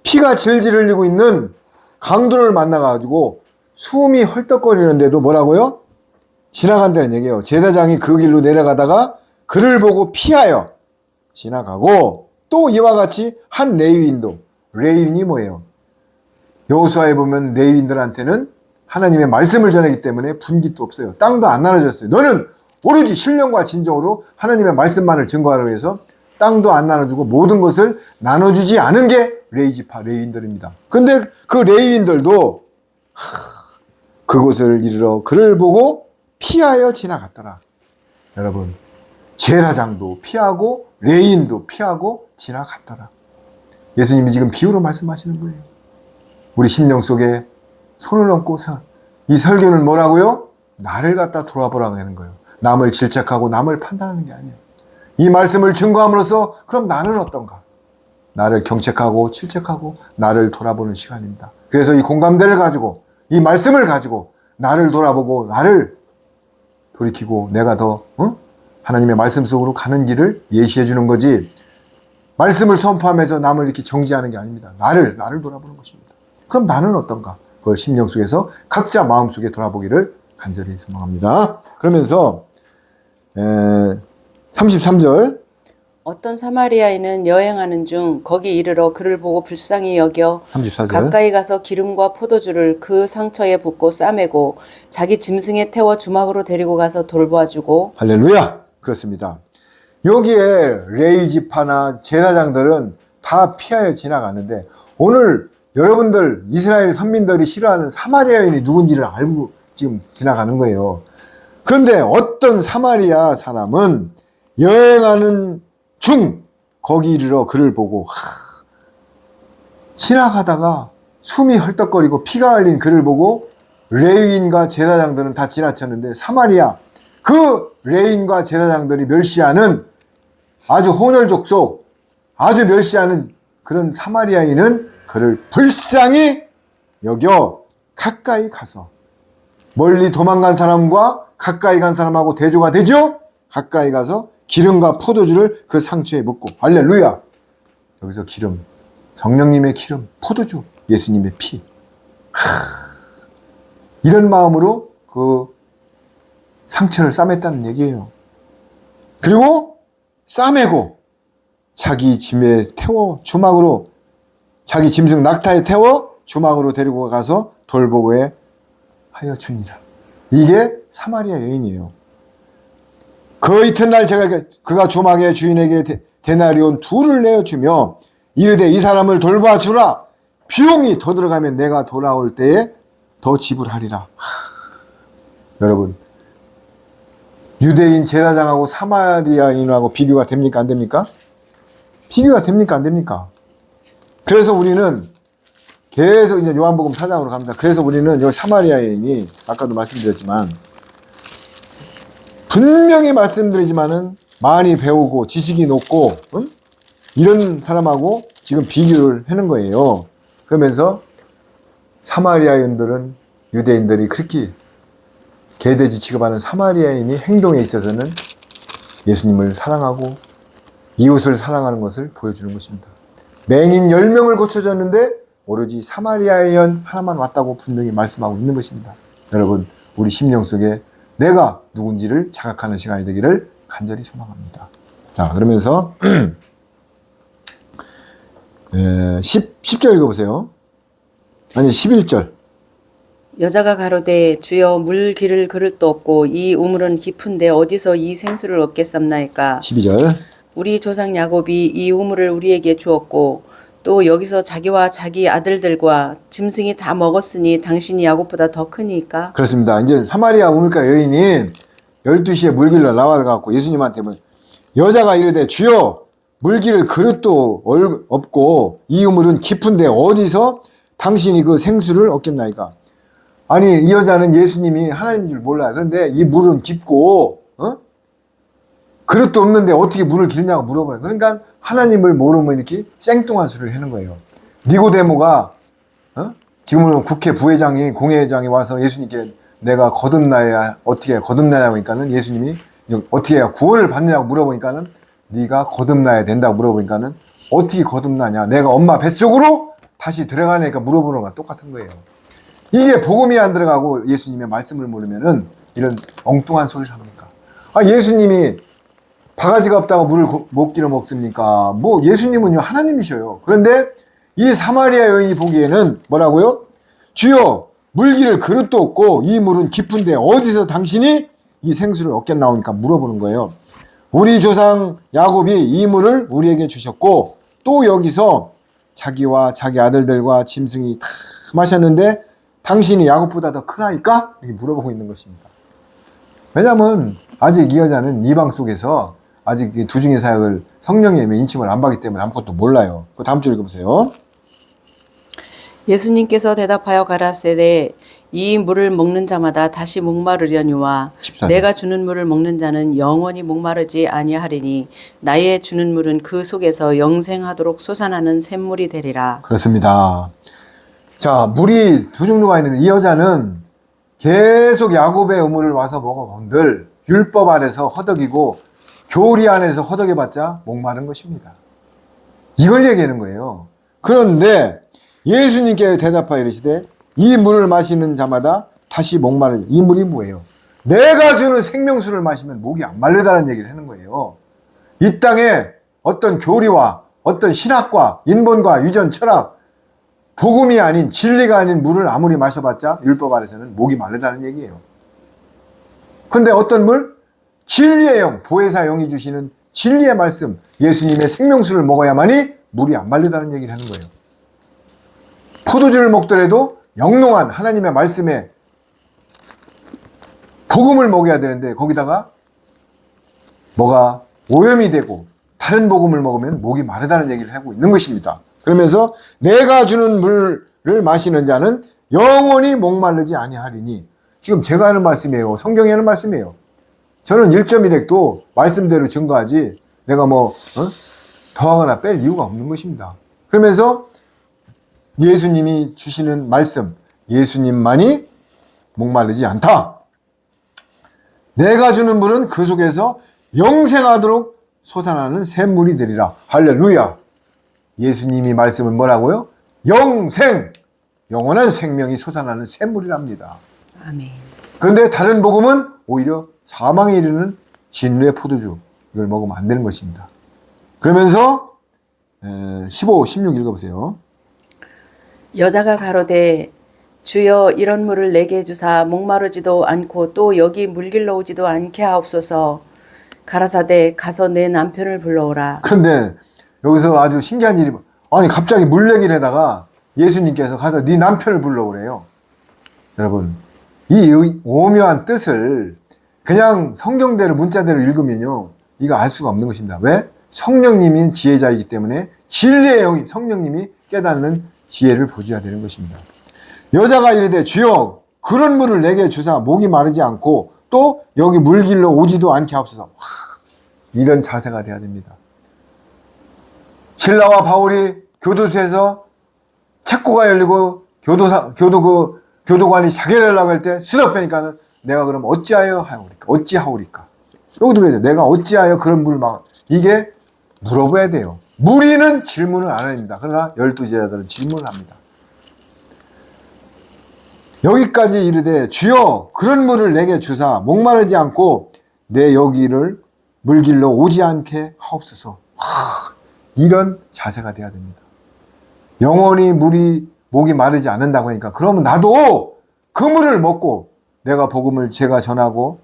피가 질질 흘리고 있는 강도를 만나가지고 숨이 헐떡거리는데도 뭐라고요? 지나간다는 얘기예요. 제사장이 그 길로 내려가다가 그를 보고 피하여 지나가고 또 이와 같이 한 레위인도 레위인이 뭐예요? 여호수아에 보면 레위인들한테는 하나님의 말씀을 전하기 때문에 분깃도 없어요. 땅도 안 나눠줬어요. 너는 오로지 신령과 진정으로 하나님의 말씀만을 증거하기 위해서 땅도 안 나눠주고 모든 것을 나눠주지 않은 게 레위지파 레위인들입니다. 근데 그 레위인들도 그곳을 이르러 그를 보고 피하여 지나갔더라. 여러분 제사장도 피하고 레위인도 피하고 지나갔더라. 예수님이 지금 비유로 말씀하시는 거예요. 우리 심령 속에 손을 얹고 이 설교는 뭐라고요? 나를 갖다 돌아보라고 하는 거예요. 남을 질책하고 남을 판단하는 게 아니에요. 이 말씀을 증거함으로써 그럼 나는 어떤가? 나를 경책하고 질책하고 나를 돌아보는 시간입니다. 그래서 이 공감대를 가지고 이 말씀을 가지고 나를 돌아보고 나를 돌이키고 내가 더 하나님의 말씀 속으로 가는 길을 예시해 주는 거지 말씀을 선포하면서 남을 이렇게 정지하는 게 아닙니다. 나를 돌아보는 것입니다. 그럼 나는 어떤가? 그걸 심령 속에서 각자 마음 속에 돌아보기를 간절히 소망합니다. 그러면서 33절 어떤 사마리아인은 여행하는 중 거기 이르러 그를 보고 불쌍히 여겨 34절 가까이 가서 기름과 포도주를 그 상처에 붓고 싸매고 자기 짐승에 태워 주막으로 데리고 가서 돌보아주고 할렐루야. 그렇습니다. 여기에 레위 지파나 제사장들은 다 피하여 지나갔는데 오늘 여러분들 이스라엘 선민들이 싫어하는 사마리아인이 누군지를 알고 지금 지나가는 거예요. 그런데 어떤 사마리아 사람은 여행하는 중 거기 이르러 그를 보고 지나가다가 숨이 헐떡거리고 피가 흘린 그를 보고 레위인과 제사장들은 다 지나쳤는데 사마리아 그 레위인과 제사장들이 멸시하는 아주 혼혈족속 아주 멸시하는 그런 사마리아인은 그를 불쌍히 여겨 가까이 가서 멀리 도망간 사람과 가까이 간 사람하고 대조가 되죠. 가까이 가서 기름과 포도주를 그 상처에 붓고 할렐루야. 여기서 기름, 성령님의 기름, 포도주, 예수님의 피. 이런 마음으로 그 상처를 싸맸다는 얘기예요. 그리고 싸매고 자기 짐에 태워 주막으로 자기 짐승 낙타에 태워 주막으로 데리고 가서 돌보고에 하여 주니라. 이게 사마리아 여인이에요. 그 이튿날 그가 주막의 주인에게 데나리온 2를 내어주며 이르되 이 사람을 돌봐 주라. 비용이 더 들어가면 내가 돌아올 때에 더 지불하리라. 여러분 유대인 제사장하고 사마리아인하고 비교가 됩니까 안 됩니까? 비교가 됩니까 안 됩니까? 그래서 우리는 계속 이제 요한복음 4장으로 갑니다. 그래서 우리는 이 사마리아인이 아까도 말씀드렸지만 분명히 말씀드리지만은 많이 배우고 지식이 높고 이런 사람하고 지금 비교를 하는 거예요. 그러면서 사마리아인들은 유대인들이 그렇게 개돼지 취급하는 사마리아인이 행동에 있어서는 예수님을 사랑하고 이웃을 사랑하는 것을 보여주는 것입니다. 맹인 10명을 고쳐줬는데 오로지 사마리아인 하나만 왔다고 분명히 말씀하고 있는 것입니다. 여러분 우리 심령 속에 내가 누군지를 자각하는 시간이 되기를 간절히 소망합니다. 자 그러면서 10절 읽어보세요. 아니 11절. 여자가 가로되 주여 물 기를 그릇도 없고 이 우물은 깊은데 어디서 이 생수를 얻겠삼나이까. 12절. 우리 조상 야곱이 이 우물을 우리에게 주었고 또 여기서 자기와 자기 아들들과 짐승이 다 먹었으니 당신이 야곱보다 더 크니까. 그렇습니다. 이제 사마리아 우물가 여인이 12시에 물길로 나와갖고 예수님한테 여자가 이르되 주여 물기를 그릇도 없고 이 우물은 깊은데 어디서 당신이 그 생수를 얻겠나이까. 아니 이 여자는 예수님이 하나님인 줄 몰라요. 그런데 이 물은 깊고 그릇도 없는데 어떻게 물을 길냐고 물어봐요. 그러니까 하나님을 모르면 이렇게 생뚱한 소리를 하는 거예요. 니고데모가 지금은 국회 부회장이 공회장이 와서 예수님께 내가 거듭나야 어떻게 거듭나냐고 하니까는 예수님이 어떻게 해야 구원을 받느냐고 물어보니까는 네가 거듭나야 된다고 물어보니까는 어떻게 거듭나냐 내가 엄마 뱃속으로 다시 들어가니까 물어보는 거랑 똑같은 거예요. 이게 복음이 안 들어가고 예수님의 말씀을 모르면은 이런 엉뚱한 소리를 합니까? 아 예수님이 바가지가 없다고 물을 못 길어 먹습니까? 뭐 예수님은요 하나님이셔요. 그런데 이 사마리아 여인이 보기에는 뭐라고요? 주여 물기를 그릇도 없고 이 물은 깊은데 어디서 당신이 이 생수를 얻겠나오니까 물어보는 거예요. 우리 조상 야곱이 이 물을 우리에게 주셨고 또 여기서 자기와 자기 아들들과 짐승이 다 마셨는데 당신이 야곱보다 더 크나이까? 이렇게 물어보고 있는 것입니다. 왜냐하면 아직 이 여자는 이방 속에서 아직 두 중의 사역을 성령의 인침을 안 받기 때문에 아무것도 몰라요. 그 다음 줄 읽어보세요. 예수님께서 대답하여 가라사대 이 물을 먹는 자마다 다시 목마르려니와 14절. 내가 주는 물을 먹는 자는 영원히 목마르지 아니하리니 나의 주는 물은 그 속에서 영생하도록 솟아나는 샘물이 되리라. 그렇습니다. 자, 물이 두 종류가 있는데 이 여자는 계속 야곱의 우물을 와서 먹어본들 율법 안에서 허덕이고 교리 안에서 허덕여봤자 목마른 것입니다. 이걸 얘기하는 거예요. 그런데 예수님께 대답하여 이르시되 이 물을 마시는 자마다 다시 목마르. 이 물이 뭐예요? 내가 주는 생명수를 마시면 목이 안 마르다는 얘기를 하는 거예요. 이 땅에 어떤 교리와 어떤 신학과 인본과 유전 철학 복음이 아닌 진리가 아닌 물을 아무리 마셔봤자 율법 안에서는 목이 마르다는 얘기예요. 근데 어떤 물? 진리의 영, 보혜사 영이 주시는 진리의 말씀, 예수님의 생명수를 먹어야만이 물이 안 마르다는 얘기를 하는 거예요. 포도주를 먹더라도 영롱한 하나님의 말씀에 복음을 먹여야 되는데 거기다가 뭐가 오염이 되고 다른 복음을 먹으면 목이 마르다는 얘기를 하고 있는 것입니다. 그러면서 내가 주는 물을 마시는 자는 영원히 목마르지 아니하리니, 지금 제가 하는 말씀이에요. 성경에 하는 말씀이에요. 저는 1.1핵도 말씀대로 증거하지 내가 더하거나 뺄 이유가 없는 것입니다. 그러면서 예수님이 주시는 말씀, 예수님만이 목마르지 않다. 내가 주는 물은 그 속에서 영생하도록 솟아나는 샘물이 되리라. 할렐루야. 예수님이 말씀은 뭐라고요? 영생, 영원한 생명이 솟아나는 샘물이랍니다. 아멘. 그런데 다른 복음은 오히려 사망에 이르는 진노의 포도주, 이걸 먹으면 안 되는 것입니다. 그러면서 15, 16 읽어보세요. 여자가 가로되 주여 이런 물을 내게 주사 목마르지도 않고 또 여기 물길로 오지도 않게 하옵소서. 가라사대 가서 내 남편을 불러오라. 그런데 여기서 아주 신기한 일이, 아니 갑자기 물 내기를 하다가 예수님께서 가서 네 남편을 불러오래요. 여러분, 이 오묘한 뜻을 그냥 성경대로 문자대로 읽으면요, 이거 알 수가 없는 것입니다. 왜? 성령님이 지혜자이기 때문에 진리의 영이, 성령님이 깨닫는 지혜를 부어줘야 되는 것입니다. 여자가 이르되 주여 그런 물을 내게 주사 목이 마르지 않고 또 여기 물길로 오지도 않게 하옵소서. 이런 자세가 돼야 됩니다. 신라와 바울이 교도소에서 책고가 열리고 교도관이 자결하려고 할 때 스톱하니까는 내가 그럼 어찌하여 하오리까? 어찌하오리까? 여기도 그래요. 내가 어찌하여 그런 물을 이게 물어봐야 돼요. 무리는 질문을 안 합니다. 그러나 12제자들은 질문을 합니다. 여기까지 이르되 주여 그런 물을 내게 주사 목마르지 않고 내 여기를 물길로 오지 않게 하옵소서. 이런 자세가 돼야 됩니다. 영원히 목이 마르지 않는다고 하니까 그러면 나도 그 물을 먹고 내가 복음을 제가 전하고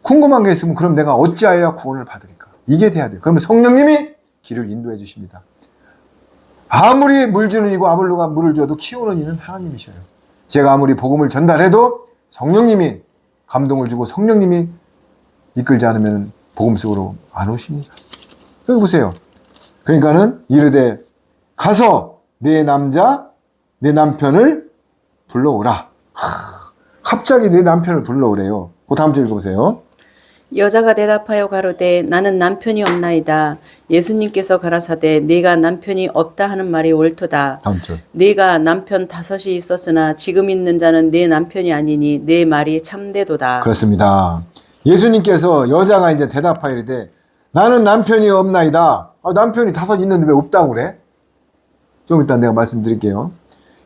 궁금한 게 있으면 그럼 내가 어찌하여야 구원을 받으리까? 이게 돼야 돼요. 그러면 성령님이 길을 인도해 주십니다. 아무리 물 주는 이고 아볼로가 물을 줘도 키우는 이는 하나님이셔요. 제가 아무리 복음을 전달해도 성령님이 감동을 주고 성령님이 이끌지 않으면 복음 속으로 안 오십니다. 여기 보세요. 그러니까는 이르되 가서 내 남편을 불러오라. 갑자기 내 남편을 불러오래요. 그 다음 줄 읽어보세요. 여자가 대답하여 가로되 나는 남편이 없나이다. 예수님께서 가라사대 네가 남편이 없다 하는 말이 옳도다. 다음 줄. 네가 남편 5이 있었으나 지금 있는 자는 네 남편이 아니니 네 말이 참되도다. 그렇습니다. 예수님께서 여자가 이제 대답하이르되 나는 남편이 없나이다. 남편이 5 있는데 왜 없다고 그래? 좀 이따 내가 말씀드릴게요.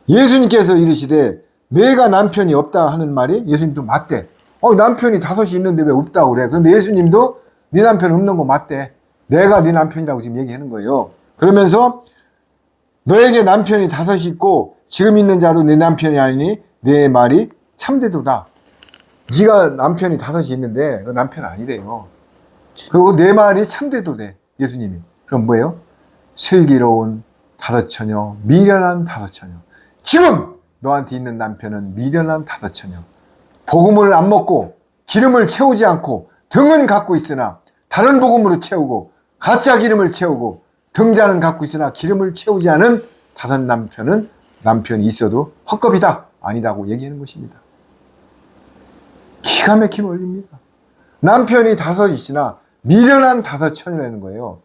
예수님께서 이르시되 내가 남편이 없다 하는 말이 예수님도 맞대. 남편이 5이 있는데 왜 없다고 그래? 그런데 예수님도 네 남편 없는 거 맞대. 내가 네 남편이라고 지금 얘기하는 거예요. 그러면서 너에게 남편이 5이 있고 지금 있는 자도 내 남편이 아니니 내 말이 참되도다. 네가 남편이 5이 있는데 그 남편 아니래요. 그리고 내 말이 참되도돼. 예수님이. 그럼 뭐예요? 슬기로운 5처녀, 미련한 5처녀. 지금 너한테 있는 남편은 미련한 5처녀. 복음을 안 먹고 기름을 채우지 않고 등은 갖고 있으나 다른 복음으로 채우고 가짜 기름을 채우고 등잔은 갖고 있으나 기름을 채우지 않은 5 남편은 남편이 있어도 헛겁이다. 아니다고 얘기하는 것입니다. 기가 막힌 원리입니다. 남편이 5이시나 미련한 5처녀라는 거예요.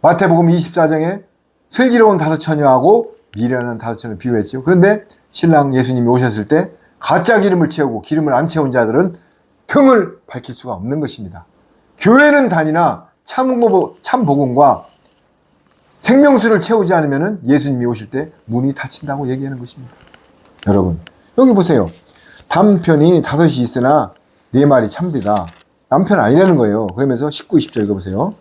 마태복음 24장에 슬기로운 5처녀하고 미련한 5처녀를 비유했죠. 그런데 신랑 예수님이 오셨을 때 가짜 기름을 채우고 기름을 안 채운 자들은 등을 밝힐 수가 없는 것입니다. 교회는 다니나 참 복음과 생명수를 채우지 않으면 예수님이 오실 때 문이 닫힌다고 얘기하는 것입니다. 여러분, 여기 보세요. 남편이 5이 있으나 네 말이 참되다. 남편 아니라는 거예요. 그러면서 19, 20절 읽어보세요.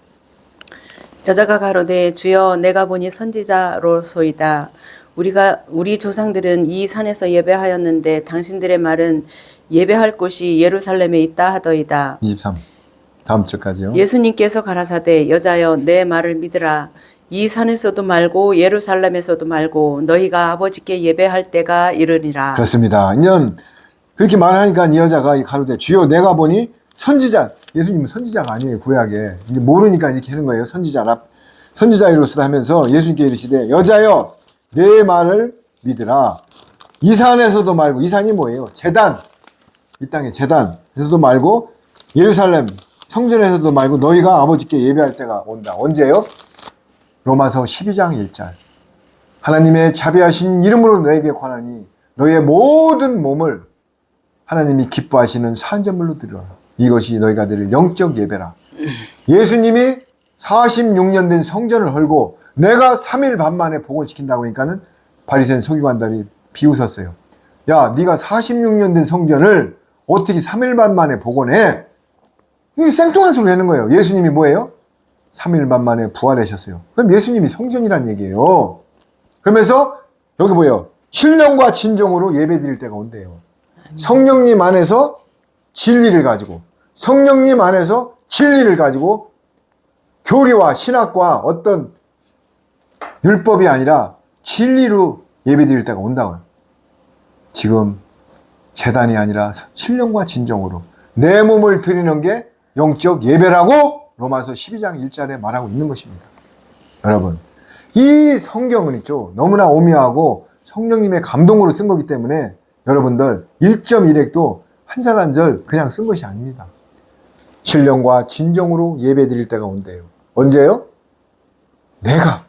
여자가 가로되 주여 내가 보니 선지자로소이다. 우리 조상들은 이 산에서 예배하였는데 당신들의 말은 예배할 곳이 예루살렘에 있다 하더이다. 23. 다음 절까지요. 예수님께서 가라사대 여자여 내 말을 믿으라. 이 산에서도 말고 예루살렘에서도 말고 너희가 아버지께 예배할 때가 이르니라. 그렇습니다. 인연 그렇게 말하니까 이 여자가 가로되 주여 내가 보니 선지자, 예수님은 선지자가 아니에요 구약에. 이제 모르니까 이렇게 하는 거예요. 선지자이로서 하면서 예수님께 이르시되 여자여 내 말을 믿으라. 이 산에서도 말고, 이 산이 뭐예요? 제단, 이 땅의 제단에서도 말고 예루살렘 성전에서도 말고 너희가 아버지께 예배할 때가 온다. 언제요? 로마서 12장 1절. 하나님의 자비하신 이름으로 너에게 권하니 너의 모든 몸을 하나님이 기뻐하시는 산제물로 드리라. 이것이 너희가 드릴 영적 예배라. 예수님이 46년 된 성전을 헐고 내가 3일 반 만에 복원시킨다고 하니까는 바리새인 서기관들이 비웃었어요. 야, 네가 46년 된 성전을 어떻게 3일 반 만에 복원해? 이게 생뚱한 소리 하는 거예요. 예수님이 뭐예요? 3일 반 만에 부활하셨어요. 그럼 예수님이 성전이란 얘기예요. 그러면서 여기 뭐예요? 신령과 진정으로 예배 드릴 때가 온대요. 성령님 안에서 진리를 가지고, 성령님 안에서 진리를 가지고 교리와 신학과 어떤 율법이 아니라 진리로 예배 드릴 때가 온다고요. 지금 제단이 아니라 신령과 진정으로 내 몸을 드리는 게 영적 예배라고 로마서 12장 1절에 말하고 있는 것입니다. 여러분, 이 성경은 있죠. 너무나 오묘하고 성령님의 감동으로 쓴 거기 때문에 여러분들 1.1핵도 한 절 한 절 그냥 쓴 것이 아닙니다. 신령과 진정으로 예배 드릴 때가 온대요. 언제요? 내가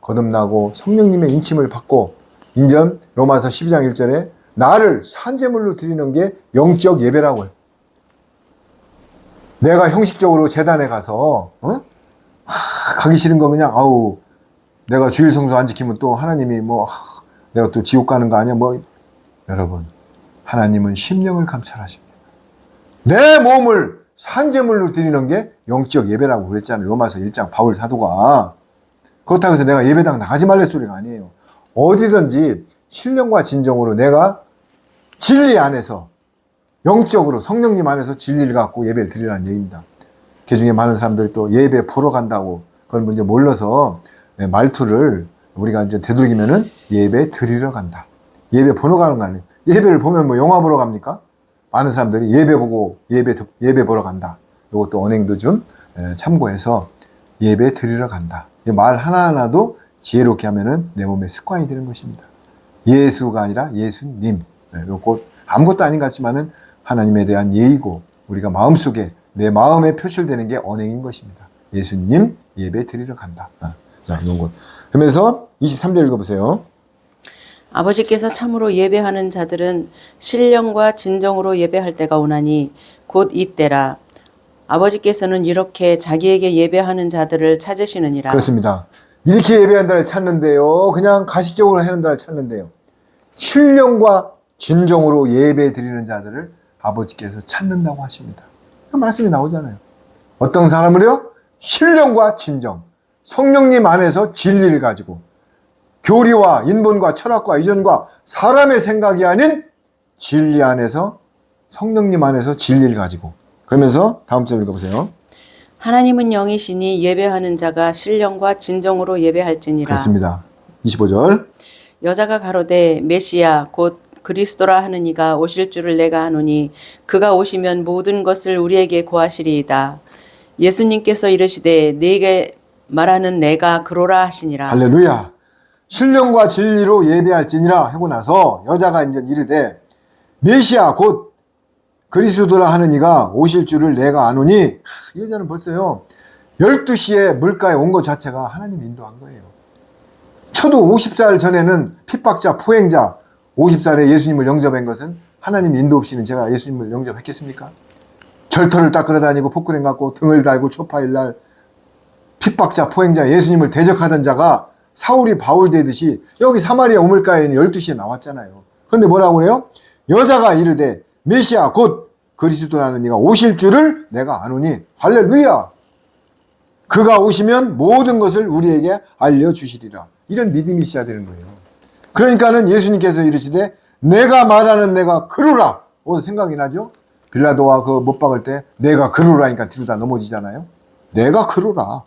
거듭나고 성령님의 인침을 받고 인전 로마서 12장 1절에 나를 산제물로 드리는 게 영적 예배라고 해요. 내가 형식적으로 제단에 가서 가기 싫은 거 그냥 내가 주일 성수 안 지키면 또 하나님이 내가 또 지옥 가는 거 아니야? 여러분, 하나님은 심령을 감찰하십니다. 내 몸을 산제물로 드리는 게 영적 예배라고 그랬잖아요. 로마서 1장 바울 사도가. 그렇다고 해서 내가 예배당 나가지 말래 소리가 아니에요. 어디든지 신령과 진정으로 내가 진리 안에서 영적으로 성령님 안에서 진리를 갖고 예배를 드리라는 얘기입니다. 그 중에 많은 사람들이 또 예배 보러 간다고 그걸 먼저 몰라서 말투를 우리가 이제 되도록이면은 예배 드리러 간다. 예배 보러 가는 거 아니에요. 예배를 보면 영화 보러 갑니까? 많은 사람들이 예배 보고 예배 보러 간다. 이것도 언행도 좀 참고해서 예배 드리러 간다. 말 하나하나도 지혜롭게 하면은 내 몸에 습관이 되는 것입니다. 예수가 아니라 예수님. 요거 아무것도 아닌 것 같지만은 하나님에 대한 예의고 우리가 마음속에 내 마음에 표출되는 게 언행인 것입니다. 예수님 예배 드리러 간다. 자, 이런 것. 그러면서 23절 읽어보세요. 아버지께서 참으로 예배하는 자들은 신령과 진정으로 예배할 때가 오나니 곧 이때라. 아버지께서는 이렇게 자기에게 예배하는 자들을 찾으시느니라. 그렇습니다. 이렇게 예배하는 자를 찾는데요. 그냥 가식적으로 하는 자를 찾는데요. 신령과 진정으로 예배 드리는 자들을 아버지께서 찾는다고 하십니다. 그 말씀이 나오잖아요. 어떤 사람을요? 신령과 진정, 성령님 안에서 진리를 가지고 교리와 인본과 철학과 이전과 사람의 생각이 아닌 진리 안에서 성령님 안에서 진리를 가지고 그러면서 다음 절 읽어보세요. 하나님은 영이시니 예배하는 자가 신령과 진정으로 예배할지니라. 그렇습니다. 25절. 여자가 가로되 메시아 곧 그리스도라 하는 이가 오실 줄을 내가 아노니 그가 오시면 모든 것을 우리에게 고하시리이다. 예수님께서 이르시되 네게 말하는 내가 그로라 하시니라. 할렐루야. 신령과 진리로 예배할지니라 하고 나서 여자가 이제 이르되 메시아 곧 그리스도라 하는 이가 오실 줄을 내가 아노니. 이 여자는 벌써요 12시에 물가에 온 것 자체가 하나님 인도한 거예요. 저도 50살 전에는 핍박자 포행자 50살에 예수님을 영접한 것은 하나님 인도 없이는 제가 예수님을 영접했겠습니까? 절터를 닦으러 다니고 포크레인 갖고 등을 달고 초파일 날 핍박자 포행자 예수님을 대적하던 자가 사울이 바울 되듯이 여기 사마리아 우물가에 12시에 나왔잖아요. 그런데 뭐라고 그래요? 여자가 이르되 메시아 곧 그리스도라는 이가 오실 줄을 내가 아노니. 할렐루야. 그가 오시면 모든 것을 우리에게 알려주시리라. 이런 믿음이 있어야 되는 거예요. 그러니까는 예수님께서 이르시되 내가 말하는 내가 그루라. 생각이 나죠? 빌라도와 그 못 박을 때 내가 그루라니까 뒤로 다 넘어지잖아요. 내가 그루라.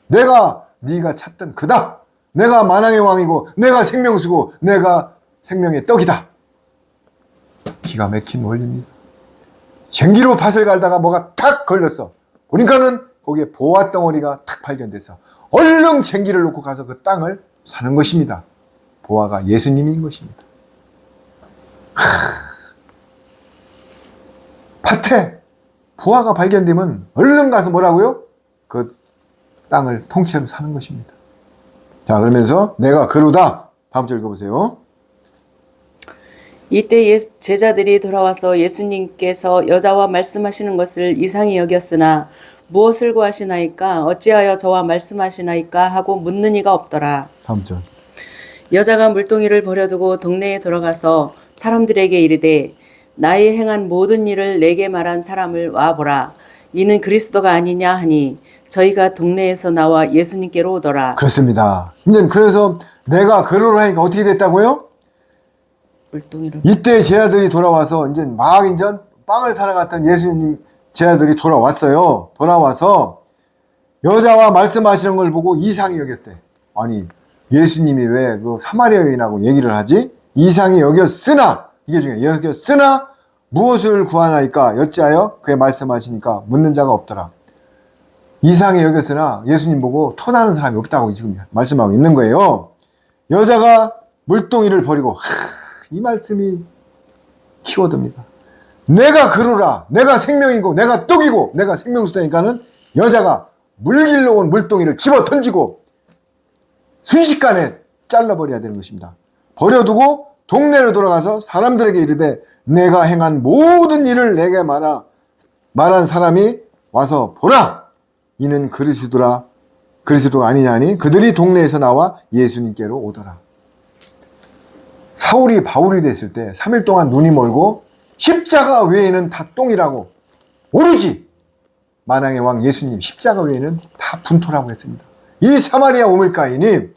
내가 네가 찾던 그다. 내가 만왕의 왕이고 내가 생명수고 내가 생명의 떡이다. 기가 막힌 원리입니다. 쟁기로 밭을 갈다가 뭐가 탁 걸렸어. 보니까는 거기에 보화 덩어리가 탁 발견돼서 얼른 쟁기를 놓고 가서 그 땅을 사는 것입니다. 보화가 예수님인 것입니다. 밭에 보화가 발견되면 얼른 가서 뭐라고요? 그 땅을 통째로 사는 것입니다. 자, 그러면서 내가 그루다. 다음 절 읽어보세요. 이때 제자들이 돌아와서 예수님께서 여자와 말씀하시는 것을 이상히 여겼으나 무엇을 구하시나이까 어찌하여 저와 말씀하시나이까 하고 묻는 이가 없더라. 다음 절. 여자가 물동이를 버려두고 동네에 들어가서 사람들에게 이르되 나의 행한 모든 일을 내게 말한 사람을 와보라. 이는 그리스도가 아니냐 하니 저희가 동네에서 나와 예수님께로 오더라. 그렇습니다. 이제 그래서 내가 그루라 하니까 어떻게 됐다고요? 물동이를 이때 제자들이 돌아와서 이제 막 이제 빵을 사러 갔던 예수님 제자들이 돌아왔어요. 돌아와서 여자와 말씀하시는 걸 보고 이상히 여겼대. 아니, 예수님이 왜 그 사마리아 여인하고 얘기를 하지? 이상히 여겼으나, 이게 중요해. 여겼으나 무엇을 구하나이까 여짜하여 그의 말씀하시니까 묻는 자가 없더라. 이상히 여겼으나 예수님 보고 토나는 사람이 없다고 지금 말씀하고 있는 거예요. 여자가 물동이를 버리고 이 말씀이 키워드입니다. 내가 그루라. 내가 생명이고 내가 떡이고 내가 생명수다니까는 여자가 물길로 온 물동이를 집어 던지고 순식간에 잘라버려야 되는 것입니다. 버려두고 동네로 돌아가서 사람들에게 이르되 내가 행한 모든 일을 내게 말한 사람이 와서 보라. 이는 그리스도가 아니냐니 그들이 동네에서 나와 예수님께로 오더라. 사울이 바울이 됐을 때 3일 동안 눈이 멀고 십자가 외에는 다 똥이라고 오로지 만왕의 왕 예수님 십자가 외에는 다 분토라고 했습니다. 이 사마리아 오물가인이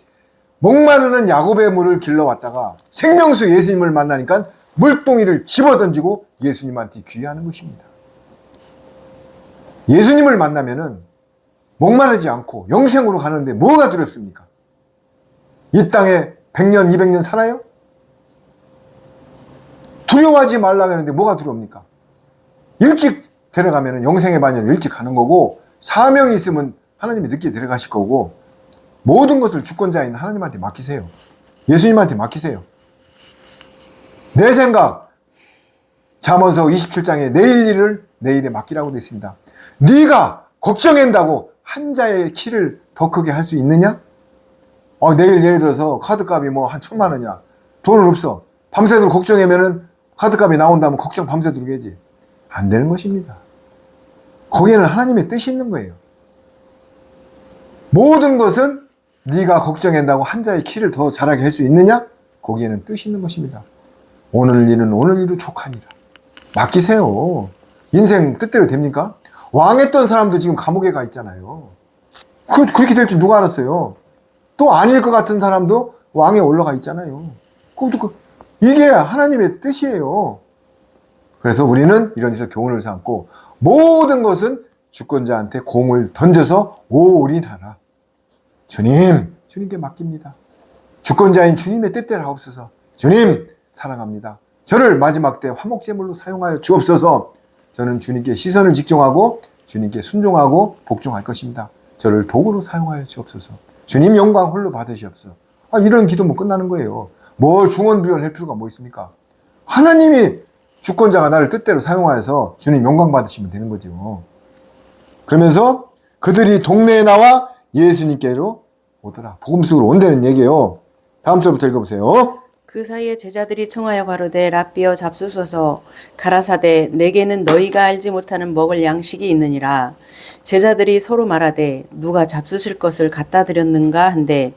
목마르는 야곱의 물을 길러왔다가 생명수 예수님을 만나니까 물동이를 집어던지고 예수님한테 귀하는 것입니다. 예수님을 만나면은 목마르지 않고 영생으로 가는데 뭐가 두렵습니까? 이 땅에 100년, 200년 살아요? 두려워하지 말라고 하는데 뭐가 두렵니까? 일찍 데려가면 영생의 반열을 일찍 가는 거고 사명이 있으면 하나님이 늦게 데려가실 거고 모든 것을 주권자인 하나님한테 맡기세요. 예수님한테 맡기세요. 내 생각 잠언서 27장에 내일 일을 내일에 맡기라고 되어 있습니다. 네가 걱정한다고 한 자의 키를 더 크게 할 수 있느냐? 내일 예를 들어서 카드값이 뭐 한 1,000만 원이야. 돈은 없어. 밤새도록 걱정하면은 카드값이 나온다면 걱정 밤새도록 해야지. 안 되는 것입니다. 거기에는 하나님의 뜻이 있는 거예요. 모든 것은 네가 걱정한다고 한 자의 키를 더 자라게 할 수 있느냐? 거기에는 뜻이 있는 것입니다. 오늘 일은 오늘 일로 족하니라. 맡기세요. 인생 뜻대로 됩니까? 왕했던 사람도 지금 감옥에 가 있잖아요. 그렇게 될 줄 누가 알았어요? 또 아닐 것 같은 사람도 왕에 올라가 있잖아요. 이게 하나님의 뜻이에요. 그래서 우리는 이런 데서 교훈을 삼고 모든 것은 주권자한테 공을 던져서 올인하라. 주님께 맡깁니다. 주권자인 주님의 뜻대로 하옵소서. 주님 사랑합니다. 저를 마지막 때 화목제물로 사용하여 주옵소서. 저는 주님께 시선을 집중하고 주님께 순종하고 복종할 것입니다. 저를 도구로 사용하여 주옵소서. 주님 영광 홀로 받으시옵소서. 이런 기도 뭐 끝나는 거예요. 뭘 중언부연할 필요가 뭐 있습니까? 하나님이 주권자가 나를 뜻대로 사용하여서 주님 영광 받으시면 되는 거죠. 그러면서 그들이 동네에 나와 예수님께로 오더라. 복음속으로 온다는 얘기예요. 다음 절부터 읽어보세요. 그 사이에 제자들이 청하여 가로되 랍비여 잡수소서. 가라사대 내게는 너희가 알지 못하는 먹을 양식이 있느니라. 제자들이 서로 말하되 누가 잡수실 것을 갖다 드렸는가 한데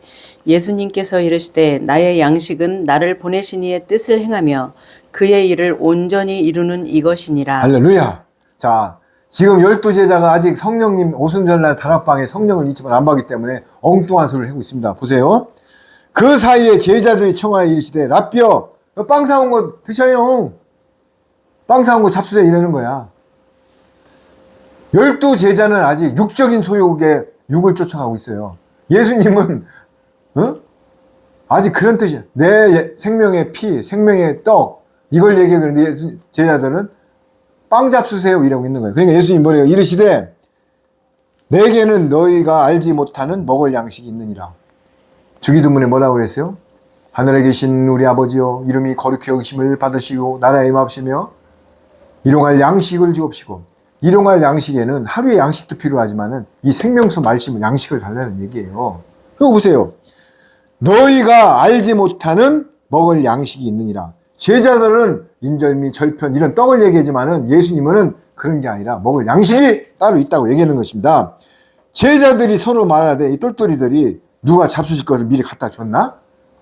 예수님께서 이르시되 나의 양식은 나를 보내신 이의 뜻을 행하며 그의 일을 온전히 이루는 이것이니라. 할렐루야. 자, 지금 12제자가 아직 성령님 오순절날 다락방에 성령을 잊지 안 받기 때문에 엉뚱한 소리를 하고 있습니다. 보세요. 그 사이에 제자들이 청하여 이르시되 랍비여 빵 사온 거 드셔요. 빵 사온 거 잡수세요. 이러는 거야. 12제자는 아직 육적인 소욕에 육을 쫓아가고 있어요. 예수님은 아직 그런 뜻이야. 내 생명의 피, 생명의 떡 이걸 얘기해. 그런데 제자들은 빵 잡수세요 이러고 있는 거예요. 그러니까 예수님 뭐래요? 이르시되 내게는 너희가 알지 못하는 먹을 양식이 있느니라. 주기도문에 뭐라고 그랬어요? 하늘에 계신 우리 아버지여 이름이 거룩히 여기심을 받으시고 나라에 임하시며 일용할 양식을 주옵시고. 일용할 양식에는 하루의 양식도 필요하지만은 이 생명수 말씀은 양식을 달라는 얘기예요. 그거 보세요. 너희가 알지 못하는 먹을 양식이 있느니라. 제자들은 인절미, 절편 이런 떡을 얘기하지만은 예수님은 그런 게 아니라 먹을 양식이 따로 있다고 얘기하는 것입니다. 제자들이 서로 말하되 이 똘똘이들이 누가 잡수실 것을 미리 갖다 줬나?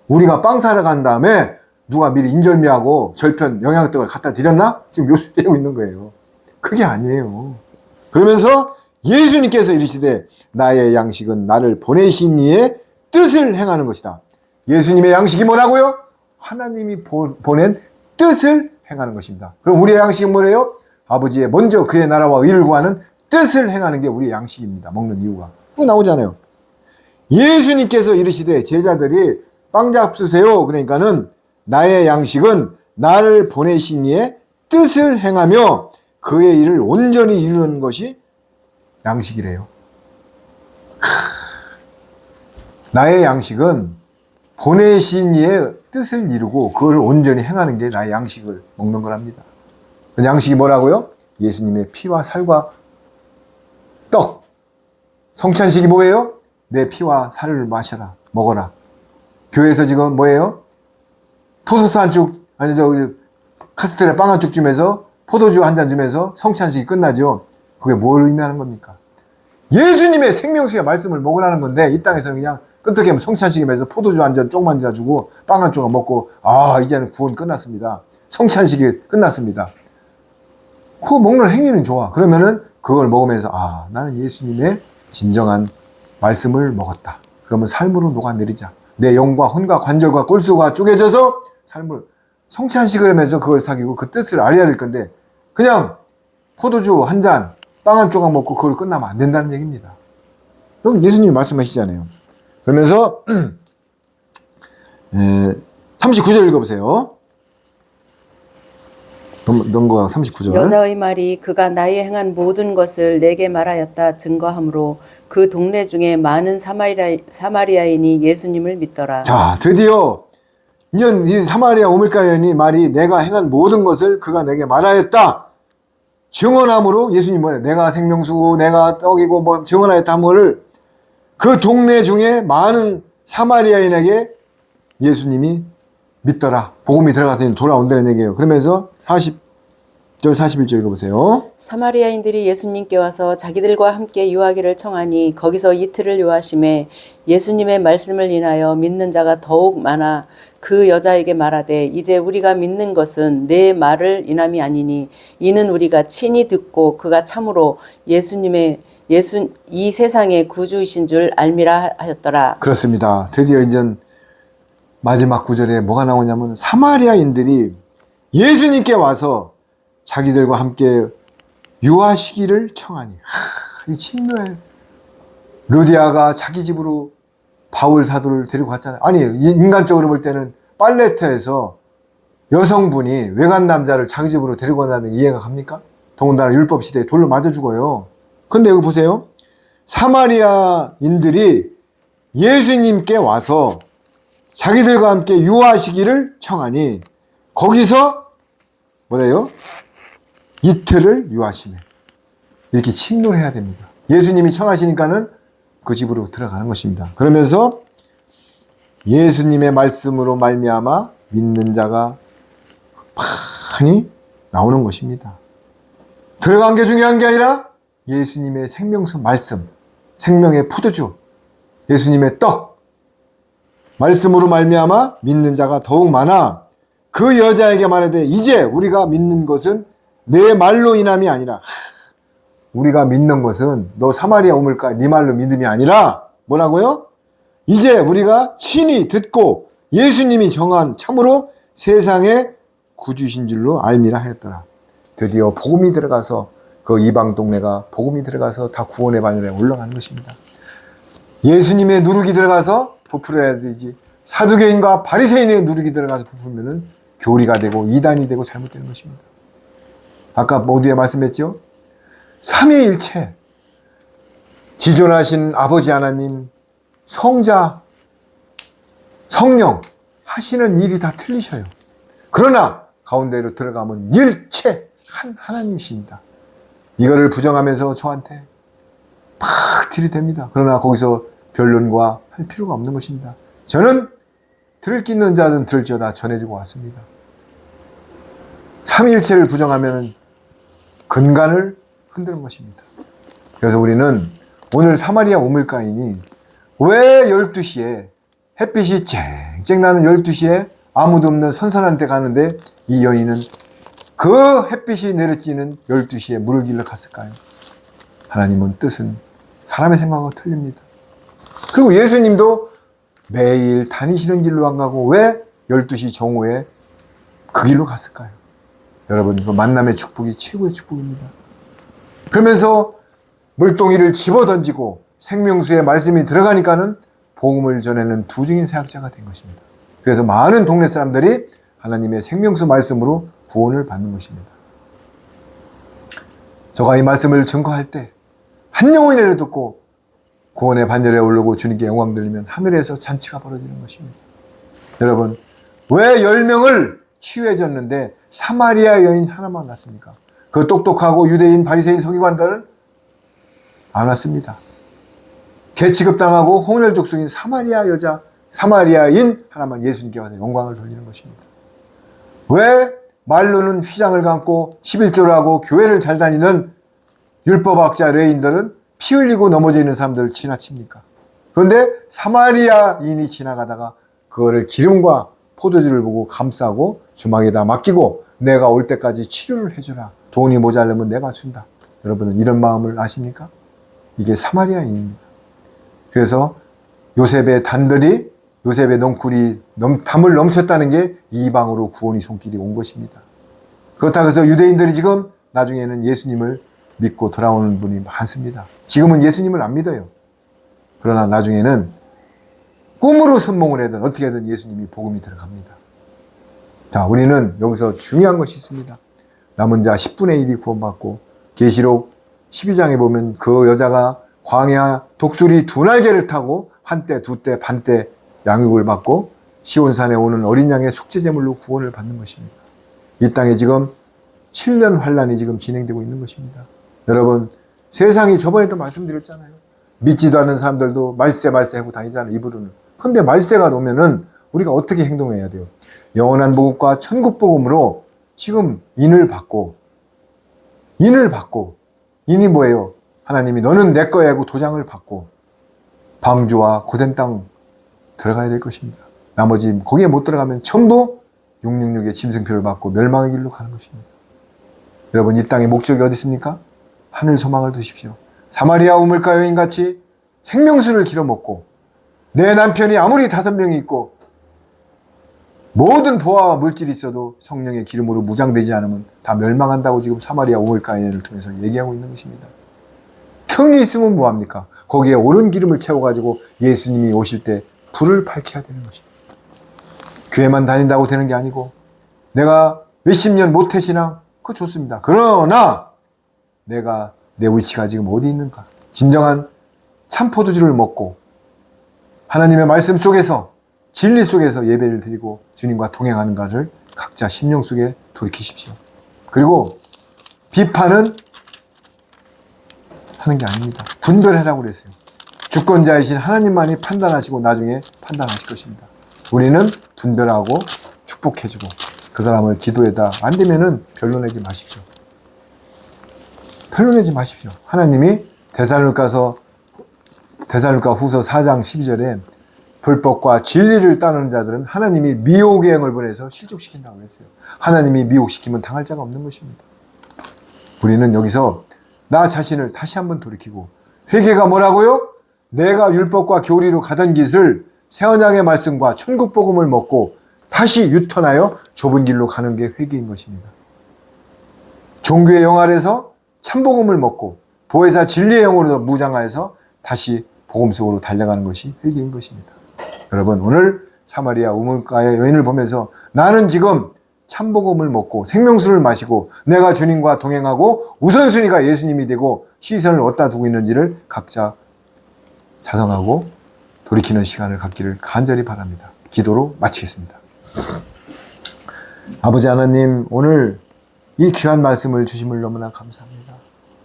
우리가 빵 사러 간 다음에 누가 미리 인절미하고 절편 영양떡을 갖다 드렸나? 지금 묘수되고 있는 거예요. 그게 아니에요. 그러면서 예수님께서 이르시되 나의 양식은 나를 보내신 이의 뜻을 행하는 것이다. 예수님의 양식이 뭐라고요? 하나님이 보낸 뜻을 행하는 것입니다. 그럼 우리의 양식은 뭐래요? 아버지의 먼저 그의 나라와 의를 구하는 뜻을 행하는 게 우리의 양식입니다. 먹는 이유가. 그거 나오잖아요. 예수님께서 이르시되 제자들이 빵 잡수세요. 그러니까는 나의 양식은 나를 보내신 이의 뜻을 행하며 그의 일을 온전히 이루는 것이 양식이래요. 나의 양식은 보내신 이의 뜻을 이루고 그걸 온전히 행하는 게 나의 양식을 먹는 거랍니다. 양식이 뭐라고요? 예수님의 피와 살과 떡. 성찬식이 뭐예요? 내 피와 살을 마셔라, 먹어라. 교회에서 지금 뭐예요? 토스트 한 쭉, 아니 카스텔에 빵 한 쭉 주면서 포도주 한 잔 주면서 성찬식이 끝나죠. 그게 뭘 의미하는 겁니까? 예수님의 생명수의 말씀을 먹으라는 건데 이 땅에서는 그냥 끈떡이면 성찬식이면서 포도주 한 잔 조금만 주고 빵 한 조각 먹고 이제는 구원 끝났습니다. 성찬식이 끝났습니다. 그 먹는 행위는 좋아. 그러면은 그걸 먹으면서 나는 예수님의 진정한 말씀을 먹었다. 그러면 삶으로 녹아내리자. 내 영과 혼과 관절과 골수가 쪼개져서 삶을 성찬식을 하면서 그걸 사귀고 그 뜻을 알아야 될 건데 그냥 포도주 한 잔, 빵 한 조각 먹고 그걸 끝나면 안 된다는 얘기입니다. 그럼 예수님이 말씀하시잖아요. 그러면서 39절 읽어보세요. 넘거가 39절. 여자의 말이 그가 나의 행한 모든 것을 내게 말하였다 증거하므로 그 동네 중에 많은 사마리아인이 예수님을 믿더라. 자, 드디어 이 사마리아 오물가인이 말이 내가 행한 모든 것을 그가 내게 말하였다. 증언함으로 예수님 뭐예요? 내가 생명수고 내가 떡이고 뭐 증언하였다 함을 그 동네 중에 많은 사마리아인에게 예수님이 믿더라. 복음이 들어가서 돌아온다는 얘기예요. 그러면서 40절 41절 읽어보세요. 사마리아인들이 예수님께 와서 자기들과 함께 유하기를 청하니 거기서 이틀을 유하심에 예수님의 말씀을 인하여 믿는 자가 더욱 많아 그 여자에게 말하되 이제 우리가 믿는 것은 내 말을 인함이 아니니 이는 우리가 친히 듣고 그가 참으로 이 세상의 구주이신 줄 알미라 하였더라. 그렇습니다. 드디어 이제 마지막 구절에 뭐가 나오냐면 사마리아인들이 예수님께 와서 자기들과 함께 유하시기를 청하니. 이 친노해. 루디아가 자기 집으로 바울 사도를 데리고 갔잖아요. 아니 인간적으로 볼 때는 빨레타에서 여성분이 외간 남자를 자기 집으로 데리고 간다는 게 이해가 갑니까? 더군다나 율법 시대에 돌로 맞아 죽어요. 근데 여기 보세요. 사마리아인들이 예수님께 와서 자기들과 함께 유하시기를 청하니 거기서 뭐래요? 이틀을 유하시네. 이렇게 침노해야 됩니다. 예수님이 청하시니까는 그 집으로 들어가는 것입니다. 그러면서 예수님의 말씀으로 말미암아 믿는 자가 많이 나오는 것입니다. 들어간 게 중요한 게 아니라 예수님의 생명수 말씀, 생명의 포도주, 예수님의 떡, 말씀으로 말미암아 믿는 자가 더욱 많아 그 여자에게 말하되 이제 우리가 믿는 것은 내 말로 인함이 아니라 우리가 믿는 것은 너 사마리아 오물가 네 말로 믿음이 아니라 뭐라고요? 이제 우리가 친히 듣고 예수님이 정한 참으로 세상의 구주신 줄로 알미라 하였더라. 드디어 복음이 들어가서 그 이방 동네가 복음이 들어가서 다 구원의 바늘에 올라가는 것입니다. 예수님의 누룩이 들어가서 부풀어야 되지. 사두개인과 바리새인의 누룩이 들어가서 부풀면은 교리가 되고 이단이 되고 잘못되는 것입니다. 아까 모두에 말씀했죠? 삼위일체, 지존하신 아버지 하나님, 성자, 성령 하시는 일이 다 틀리셔요. 그러나 가운데로 들어가면 일체 한 하나님이십니다. 이거를 부정하면서 저한테 막 들이댑니다. 그러나 거기서 변론과 할 필요가 없는 것입니다. 저는 들을 기 있는 자는 들을지어다 전해주고 왔습니다. 삼위일체를 부정하면 근간을 흔드는 것입니다. 그래서 우리는 오늘 사마리아 우물가인이 왜 12시에 햇빛이 쨍쨍 나는 12시에 아무도 없는 선선한 데 가는데 이 여인은 그 햇빛이 내려지는 12시에 물을 길러 갔을까요? 하나님은 뜻은 사람의 생각과 틀립니다. 그리고 예수님도 매일 다니시는 길로 안 가고 왜 12시 정오에 그 길로 갔을까요? 여러분, 그 만남의 축복이 최고의 축복입니다. 그러면서 물동이를 집어던지고 생명수의 말씀이 들어가니까는 복음을 전하는 두 증인 사역자가 된 것입니다. 그래서 많은 동네 사람들이 하나님의 생명수 말씀으로 구원을 받는 것입니다. 저가 이 말씀을 증거할 때 한 영혼이라도 듣고 구원의 반열에 오르고 주님께 영광 돌리면 하늘에서 잔치가 벌어지는 것입니다. 여러분, 왜 10명을 치유해줬는데 사마리아 여인 하나만 왔습니까? 그 똑똑하고 유대인 바리새인 서기관들은 안 왔습니다. 개취급당하고 홍렬족 속인 사마리아인 하나만 예수님께 와서 영광을 돌리는 것입니다. 왜 말로는 휘장을 감고 11조를 하고 교회를 잘 다니는 율법학자 레인들은 피 흘리고 넘어져 있는 사람들을 지나칩니까? 그런데 사마리아인이 지나가다가 그거를 기름과 포도주를 보고 감싸고 주막에다 맡기고 내가 올 때까지 치료를 해주라. 돈이 모자르면 내가 준다. 여러분은 이런 마음을 아십니까? 이게 사마리아인입니다. 그래서 요셉의 단들이 요셉의 넝쿨이 담을 넘쳤다는 게 이방으로 구원의 손길이 온 것입니다. 그렇다고 해서 유대인들이 지금 나중에는 예수님을 믿고 돌아오는 분이 많습니다. 지금은 예수님을 안 믿어요. 그러나 나중에는 꿈으로 선몽을 하든 어떻게든 예수님이 복음이 들어갑니다. 자, 우리는 여기서 중요한 것이 있습니다. 남은 자 10분의 1이 구원받고 계시록 12장에 보면 그 여자가 광야 독수리 2날개를 타고 한때, 두때, 반때 양육을 받고 시온산에 오는 어린 양의 속죄제물로 구원을 받는 것입니다. 이 땅에 지금 7년 환란이 지금 진행되고 있는 것입니다. 여러분, 세상이 저번에도 말씀드렸잖아요. 믿지도 않는 사람들도 말세 하고 다니잖아요, 입으로는. 근데 말세가 오면은 우리가 어떻게 행동해야 돼요? 영원한 복음과 천국 복음으로 지금 인을 받고 인이 뭐예요? 하나님이 너는 내 거야 하고 도장을 받고 방주와 고된 땅 들어가야 될 것입니다. 나머지 거기에 못 들어가면 전부 666의 짐승표를 받고 멸망의 길로 가는 것입니다. 여러분, 이 땅의 목적이 어디 있습니까? 하늘 소망을 두십시오. 사마리아 우물가 여인같이 생명수를 길어먹고 내 남편이 아무리 5명이 있고 모든 보화와 물질이 있어도 성령의 기름으로 무장되지 않으면 다 멸망한다고 지금 사마리아 우물가 여인을 통해서 얘기하고 있는 것입니다. 틈이 있으면 뭐합니까? 거기에 옳은 기름을 채워가지고 예수님이 오실 때 불을 밝혀야 되는 것입니다. 교회만 다닌다고 되는 게 아니고 내가 몇십 년 모태신앙 그거 좋습니다. 그러나 내가 내 위치가 지금 어디 있는가? 진정한 참포도주를 먹고 하나님의 말씀 속에서 진리 속에서 예배를 드리고 주님과 동행하는가를 각자 심령 속에 돌이키십시오. 그리고 비판은 하는 게 아닙니다. 분별하라고 그랬어요. 주권자이신 하나님만이 판단하시고 나중에 판단하실 것입니다. 우리는 분별하고 축복해주고 그 사람을 기도에다 안 되면은 변론하지 마십시오. 변론하지 마십시오. 하나님이 데살로니가 후서 4장 12절에 불법과 진리를 따르는 자들은 하나님이 미혹의 영을 보내서 실족시킨다고 했어요. 하나님이 미혹시키면 당할 자가 없는 것입니다. 우리는 여기서 나 자신을 다시 한번 돌이키고 회개가 뭐라고요? 내가 율법과 교리로 가던 길을 새 언약의 말씀과 천국 복음을 먹고 다시 유턴하여 좁은 길로 가는 게 회개인 것입니다. 종교의 영 아래서 참복음을 먹고 보혜사 진리의 영으로 무장하여서 다시 복음 속으로 달려가는 것이 회개인 것입니다. 여러분, 오늘 사마리아 우물가의 여인을 보면서 나는 지금 참복음을 먹고 생명수를 마시고 내가 주님과 동행하고 우선순위가 예수님이 되고 시선을 어디다 두고 있는지를 각자 자성하고 돌이키는 시간을 갖기를 간절히 바랍니다. 기도로 마치겠습니다. 아버지 하나님, 오늘 이 귀한 말씀을 주심을 너무나 감사합니다.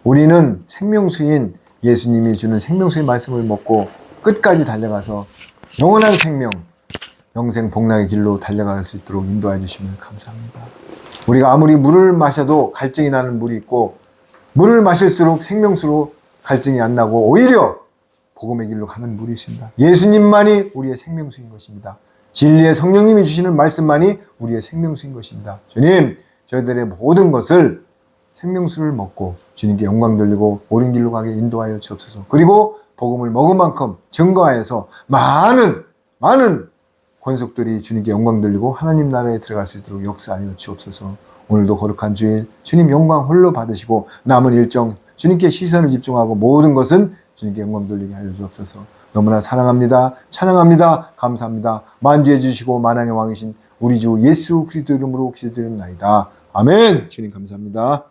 우리는 생명수인 예수님이 주는 생명수의 말씀을 먹고 끝까지 달려가서 영원한 생명, 영생 복락의 길로 달려갈 수 있도록 인도해 주시면 감사합니다. 우리가 아무리 물을 마셔도 갈증이 나는 물이 있고 물을 마실수록 생명수로 갈증이 안 나고 오히려 복음의 길로 가는 물이 있습니다. 예수님만이 우리의 생명수인 것입니다. 진리의 성령님이 주시는 말씀만이 우리의 생명수인 것입니다. 주님, 저희들의 모든 것을 생명수를 먹고 주님께 영광 돌리고 옳은 길로 가게 인도하여 주옵소서. 그리고 복음을 먹은 만큼 증거하여서 많은 권속들이 주님께 영광 돌리고 하나님 나라에 들어갈 수 있도록 역사하여 주옵소서. 오늘도 거룩한 주일 주님 영광 홀로 받으시고 남은 일정 주님께 시선을 집중하고 모든 것은 주님께 영광 돌리게 하여 주옵소서. 너무나 사랑합니다. 찬양합니다. 감사합니다. 만주해 주시고 만왕의 왕이신 우리 주 예수 그리스도 이름으로 기도드립니다. 아멘. 주님 감사합니다.